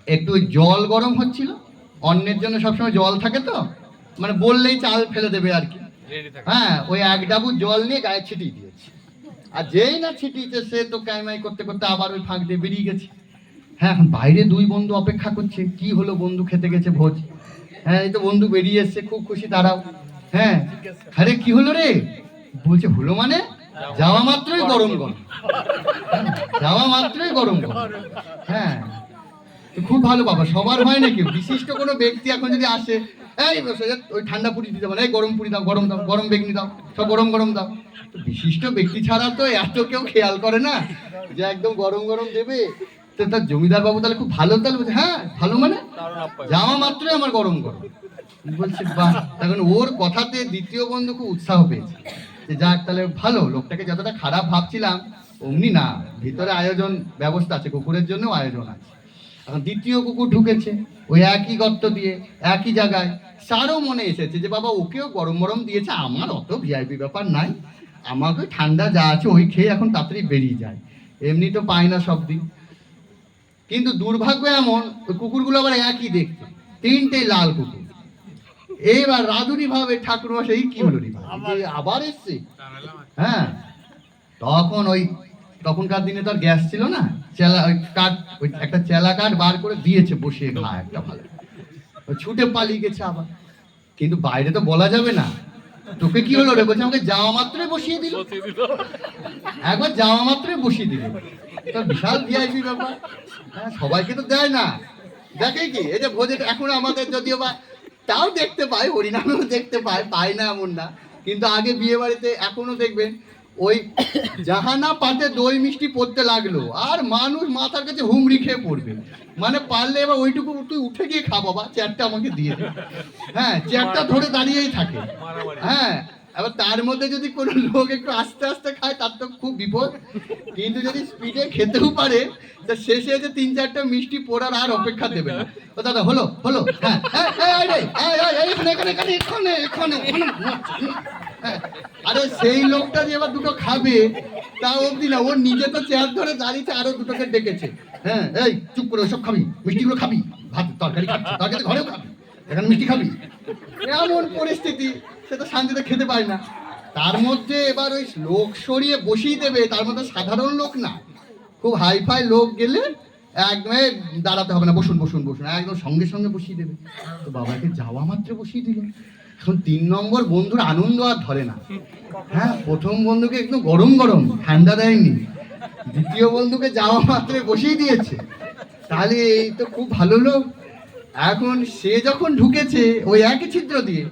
A: একটু ওই জল গরম হচ্ছিল, অন্যের জন্য সবসময় জল থাকে তো, মানে বললেই চাল ফেলে দেবে আর কি। হ্যাঁ, ওই 1 ডাবু জল নিয়ে গায়ে ছিটিয়ে দিয়েছে। আর যেই না ছিটিয়েছে, সে তো কাইমাই করতে করতে আবার ওই ফাঁক দিয়ে বেরিয়ে গেছে। হ্যাঁ, এখন বাইরে 2 বন্ধু অপেক্ষা করছে, কি হলো, বন্ধু খেতে গেছে ভোজ। হ্যাঁ, এই তো বন্ধু বেরিয়ে এসছে, খুব খুশি তারাও। হ্যাঁ, আরে কি হলো রে? বলছে হলো মানে, যাওয়া মাত্রই গরম গরম, যাওয়া মাত্রই গরম গরম। হ্যাঁ, খুব ভালো বাবা, সবার হয় নাকি, বিশিষ্ট কোনো ব্যক্তি এখন যদি আসে, এই ওই ঠান্ডা পুরি দিতে পারে, এই গরম পুরি দাও, গরম দাও, গরম বেগনি দাও, সব গরম গরম দাও। তো বিশিষ্ট ব্যক্তি ছাড়া তো এত কেউ খেয়াল করে না যে একদম গরম গরম দেবে। তো তার জমিদার বাবু তাহলে খুব ভালো, তাহলে বলছে হ্যাঁ ভালো মানে, যাওয়া মাত্রই আমার গরম গরম। বলছে বাহ। তখন ওর কথাতে দ্বিতীয় বন্ধু খুব উৎসাহ পেয়েছে, যে যাক তাহলে ভালো, লোকটাকে যতটা খারাপ ভাবছিলাম অমনি না, ভিতরে আয়োজন ব্যবস্থা আছে, কুকুরের জন্য আয়োজন আছে। এখন দ্বিতীয় কুকুর ঢুকেছে, ওই একই গর্ত দিয়ে একই জায়গায়। তারও মনে এসেছে যে বাবা ওকেও গরম গরম দিয়েছে, আমার অত ভিআইপি ব্যাপার নাই, আমাকে ঠান্ডা যা আছে ওই খেয়ে এখন তাড়াতাড়ি বেরিয়ে যায়, এমনি তো পায় না সব দিন। কিন্তু দুর্ভাগ্য এমন, ওই কুকুরগুলো আবার একই দেখতে, 3টে লাল কুকুর। এইবার রাধুনি ভাবে ঠাকুর মশাই কি হলো রে, আবার এসছে। হ্যাঁ, তখন ওই তখনকার দিনে তো আর গ্যাস ছিল না, চেলা ওই কাঠ, ওই একটা চেলা কাঠ বার করে দিয়েছে বসিয়ে, ঘা একটা ভালো, ছুটে পালিয়ে গেছে আবার। কিন্তু বাইরে তো বলা যাবে না, তোকে কি হলো রে, বলছে আমাকে যাওয়া মাত্রই বসিয়ে দিল, একবার যাওয়া মাত্রই বসিয়ে দিল। তো বিশাল ভিআইপি ব্যাপার। হ্যাঁ, সবাইকে তো দেয় না, দেখে কি এই যে ভোজে এখন আমাদের যদিও বা তাও দেখতে পাই, হরিনামেও দেখতে পাই, পাই না এমন না, কিন্তু আগে বিয়ে বাড়িতে এখনো দেখবেন ওই জাহানা পাতে দই মিষ্টি পড়তে লাগলো, আর মানুষ মাথার কাছে হুমড়ি খেয়ে পড়বে, মানে পারলে এবার ওইটুকু তুই উঠে গিয়ে খা বাবা, চেয়ারটা আমাকে দিয়ে দে। হ্যাঁ, চেয়ারটা ধরে দাঁড়িয়েই থাকে। হ্যাঁ, এবার তার মধ্যে যদি কোনো লোক একটু আস্তে আস্তে খায়, তার তো খুব বিপদ। কিন্তু যদি স্পিডে খেতেও পারে, তা শেষে যে 3-4টা মিষ্টি পড়ার আর অপেক্ষা দেবে না। ও দাদা হলো হলো, হ্যাঁ এখানে। আরে সেই লোকটা যে এবার দুটো খাবে তা অবধি না, ও নিজে তো চেয়ার ধরে দাঁড়িয়েছে, আরো দুটোকে ডেকেছে, হ্যাঁ এই চুপ করে সব খাবি, মিষ্টিগুলো খাবি, ভাত তরকারি খাচ্ছি, তরকারি ঘরেও খাবি, এখানে মিষ্টি খাবি। এমন পরিস্থিতি, সে তো শান্তিতে খেতে পায় না। তার মধ্যে এবার ওই লোক সরিয়ে বসিয়ে দেবে, তার মধ্যে সাধারণ লোক না, খুব হাইফাই লোক গেলে
C: একদম দাঁড়াতে হবে না, বসুন বসুন বসুন, একদম সঙ্গে সঙ্গে বসিয়ে দেবে। তো বাবাকে যাওয়া মাত্র বসিয়ে দিল। এখন 3 নম্বর বন্ধুর আনন্দ আর ধরে না। হ্যাঁ, প্রথম বন্ধুকে একদম গরম গরম, ঠান্ডা দেয়নি, দ্বিতীয় বন্ধুকে যাওয়া মাত্রে বসিয়ে দিয়েছে। তাহলে এই তো খুব ভালো লোক। এখন সে যখন ঢুকেছে ওই একই ছিদ্র দিয়ে,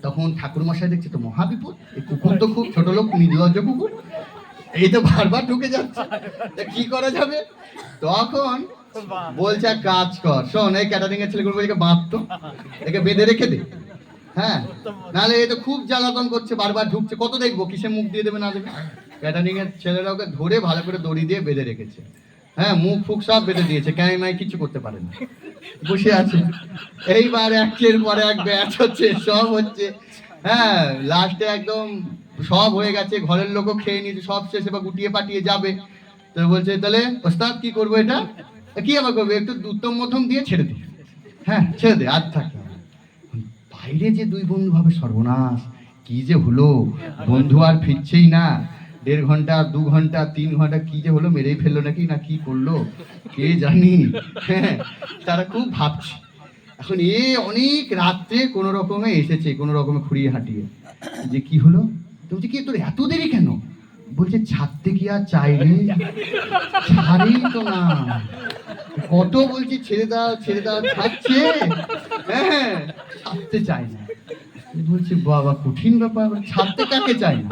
C: তখন ঠাকুরমশাই দেখছে তো মহা বিপদ, এই কুকুর তো খুব ছোট লোক, নির্লজ্জ কুকুর, এই তো বারবার ঢুকে যাচ্ছে, তা কি করা যাবে? তখন বলছে এক কাজ কর, শোন, এই ক্যাটারিং এর ছেলেগুলো একে বাঁধতো, একে বেঁধে রেখে দে। হ্যাঁ, নাহলে এ তো খুব জ্বালাতন করছে, বারবার ঢুকছে, কত দেখবো, কিসে মুখ দিয়ে দেবে না দেবে। ক্যাটারিং এর ছেলেরা ওকে ধরে ভালো করে দড়ি দিয়ে বেঁধে রেখেছে। হ্যাঁ, মুখ ফুক সব বেঁধে দিয়েছে, ক্যাঁই মাই কিছু করতে পারে না, বসে আছে। এইবার একের পরে এক ব্যাচ হচ্ছে, সব হচ্ছে। হ্যাঁ, লাস্টে একদম সব হয়ে গেছে, ঘরের লোকও খেয়ে নিয়েছে, সব শেষে বা গুটিয়ে পাঠিয়ে যাবে। তো বলছে তাহলে ওস্তাদ কি করবো এটা? কি আবার করবে, একটু উত্তম মধ্যম দিয়ে ছেড়ে দে। হ্যাঁ, ছেড়ে দে, আর থাকবে না। বাইরে যে 2 বন্ধু ভাবে সর্বনাশ, কি যে হলো, বন্ধু আর ফিরছেই না, 1.5 ঘন্টা 2 ঘন্টা 3 ঘন্টা, কি যে হলো, মেরেই ফেললো নাকি না কি করলো কে জানি। হ্যাঁ, তারা খুব ভাবছে। এখন এ অনেক রাত্রে কোনো রকমে এসেছে, কোনো রকমে খুঁড়িয়ে হাঁটিয়ে, যে কি হলো, তুমি কি তোর এত দেরি কেন? বলছে ছাড়তে কি আর চাইলে, ছাড়েই তো না, কত বলছি ছেড়ে দাও ছেড়ে দাও, ছাড়ছে, হ্যাঁ ছাড়তে চাই না। বলছি বাবা কঠিন ব্যাপার, ছাড়তে কাকে চাই না,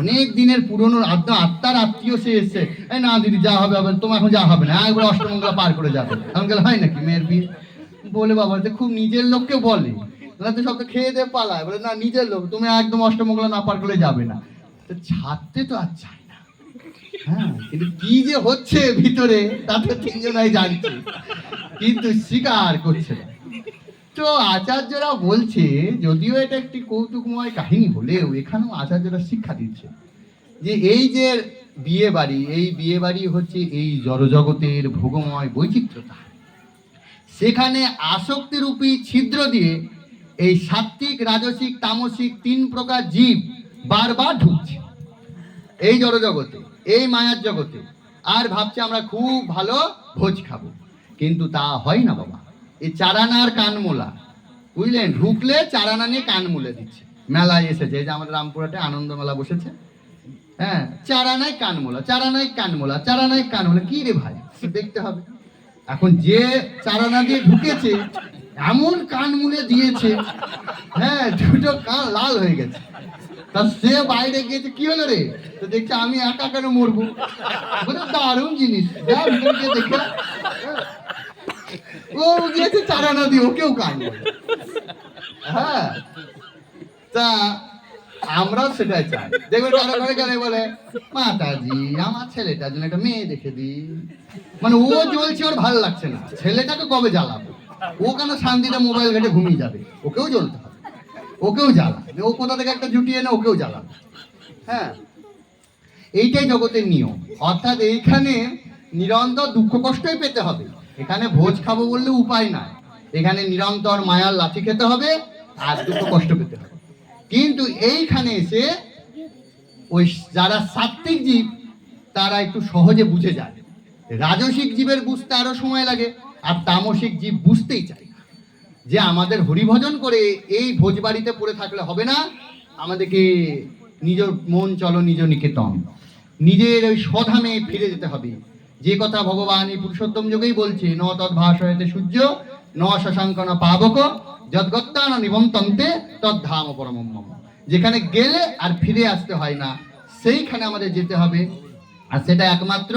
C: অনেক দিনের পুরনো আত্মার আত্মীয় সে এসছে, এই না দিদি যা হবে হবে, তোমার এখন যা হবে না, একবার অষ্টমঙ্গলা পার করে যাবে। আমি গেলে হয় নাকি মেয়ের বিয়ে? বলে বাবা তো খুব নিজের লোককে বলে, তো সব তো খেয়ে দিয়ে পালায়, বলে না নিজের লোক, তুমি একদম অষ্টমঙ্গলা না পার করে যাবে না। তো ছাড়তে তো আর চাই না। হ্যাঁ, কিন্তু কি যে হচ্ছে ভিতরে তা তো 3 জনাই জানছে, কিন্তু স্বীকার করছে না। তো আচার্যরা বলছে, যদিও এটা একটি কৌতুকময় কাহিনী হলেও এখানেও আচার্যরা শিক্ষা দিচ্ছে যে এই যে বিয়ে বাড়ি, এই বিয়ে বাড়ি হচ্ছে এই জড়জগতের ভোগময় বৈচিত্র্যতা, সেখানে আসক্তিরূপী ছিদ্র দিয়ে এই সাত্ত্বিক, রাজসিক, তামসিক 3 প্রকার জীব বারবার ঢুকছে এই জড়জগতে, এই মায়ার জগতে, আর ভাবছে আমরা খুব ভালো ভোজ খাবো, কিন্তু তা হয় না বাবা। এই চারানার কানমোলা, বুঝলেন, ঢুকলে চারানা নিয়ে কান মুলে দিচ্ছে। মেলায় এসেছে, এই যে আমাদের রামপুরহাটে আনন্দ মেলা বসেছে, হ্যাঁ, চারানায় কানমোলা, চারানায় কানমোলা, চারানায় কানমোলা, কি রে ভাই, দেখতে হবে। এখন যে চারানা দিয়ে ঢুকেছে এমন কান মুলে দিয়েছে, হ্যাঁ, 2টো কান লাল হয়ে গেছে। তা সে বাইরে গিয়েছে, কি হলো রে? তো দেখছে আমি একা কেন মরবো, বলে দারুণ জিনিস, যা ভিতরে গিয়ে দেখে। ও গিয়েছে চারানা দিয়ে, ওকেও কান বলে। হ্যাঁ, তা আমরাও সেটাই চাই। দেখবে কারো ঘরে গেলে বলে মাতাজি আমার ছেলেটার জন্য একটা মেয়ে দেখে দিই, মানে ও জ্বলছে, ওর ভালো লাগছে না, ছেলেটাকে কবে জ্বালাবো, ও কেন শান্তিতে মোবাইল ঘেটে ঘুমিয়ে যাবে, ওকেও জ্বলতে হবে, ওকেও জ্বালাবে, ও কোথা থেকে একটা জুটিয়ে এনে ওকেও জ্বালাবে। হ্যাঁ, এইটাই জগতের নিয়ম। অর্থাৎ এইখানে নিরন্তর দুঃখ কষ্টই পেতে হবে, এখানে ভোজ খাবো বললে উপায় নাই, এখানে নিরন্তর মায়ার লাঠি খেতে হবে আর দুঃখ কষ্ট পেতে হবে। কিন্তু এইখানে এসে ওই যারা সাত্ত্বিক জীব তারা একটু সহজে বুঝে যায়, রাজসিক জীবের বুঝতে আরো সময় লাগে, আর তামসিক জীব বুঝতেই চায় না যে আমাদের হরিভজন করে এই ভোজবাড়িতে পড়ে থাকলে হবে না, আমাদেরকে নিজ মন চলো নিজ নিকেতন, নিজের ওই স্বধামে ফিরে যেতে হবে। যে কথা ভগবান এই পুরুষোত্তম যোগেই বলছে, ন তদ্ভাসয়তে সূর্য ন শশাঙ্ক ন পাবক যদ্গত্তা ন নিবন্তন্তে তদ্ধাম পরমম মম। যেখানে গেলে আর ফিরে আসতে হয় না, সেইখানে আমাদের যেতে হবে, আর সেটা একমাত্র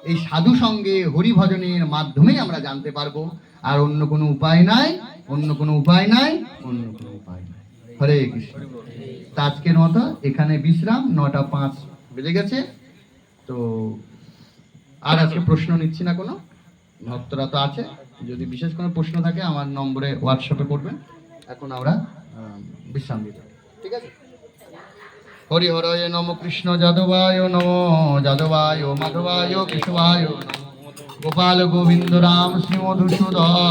C: এই সাধু সঙ্গে হরিভজনের মাধ্যমেই আমরা জানতে পারবো, আর অন্য কোনো উপায় নাই, অন্য কোনো উপায় নাই, অন্য কোনো উপায় নাই। হরে কৃষ্ণ। তা আজকের মতো এখানে বিশ্রাম, 9টা 5 বেজে গেছে। তো আর আজকে প্রশ্ন নিচ্ছি না, কোনো ভক্তরা তো আছে, যদি বিশেষ কোনো প্রশ্ন থাকে আমার নম্বরে হোয়াটসঅ্যাপে করবেন। এখন আমরা বিশ্রাম দিতে, ঠিক আছে? হরি হরয় নম কৃষ্ণ যাদবায় নম, যাদবায় মাধবায় কেশবায়, গোপাল গোবিন্দ রাম শ্রী মধুসূদন।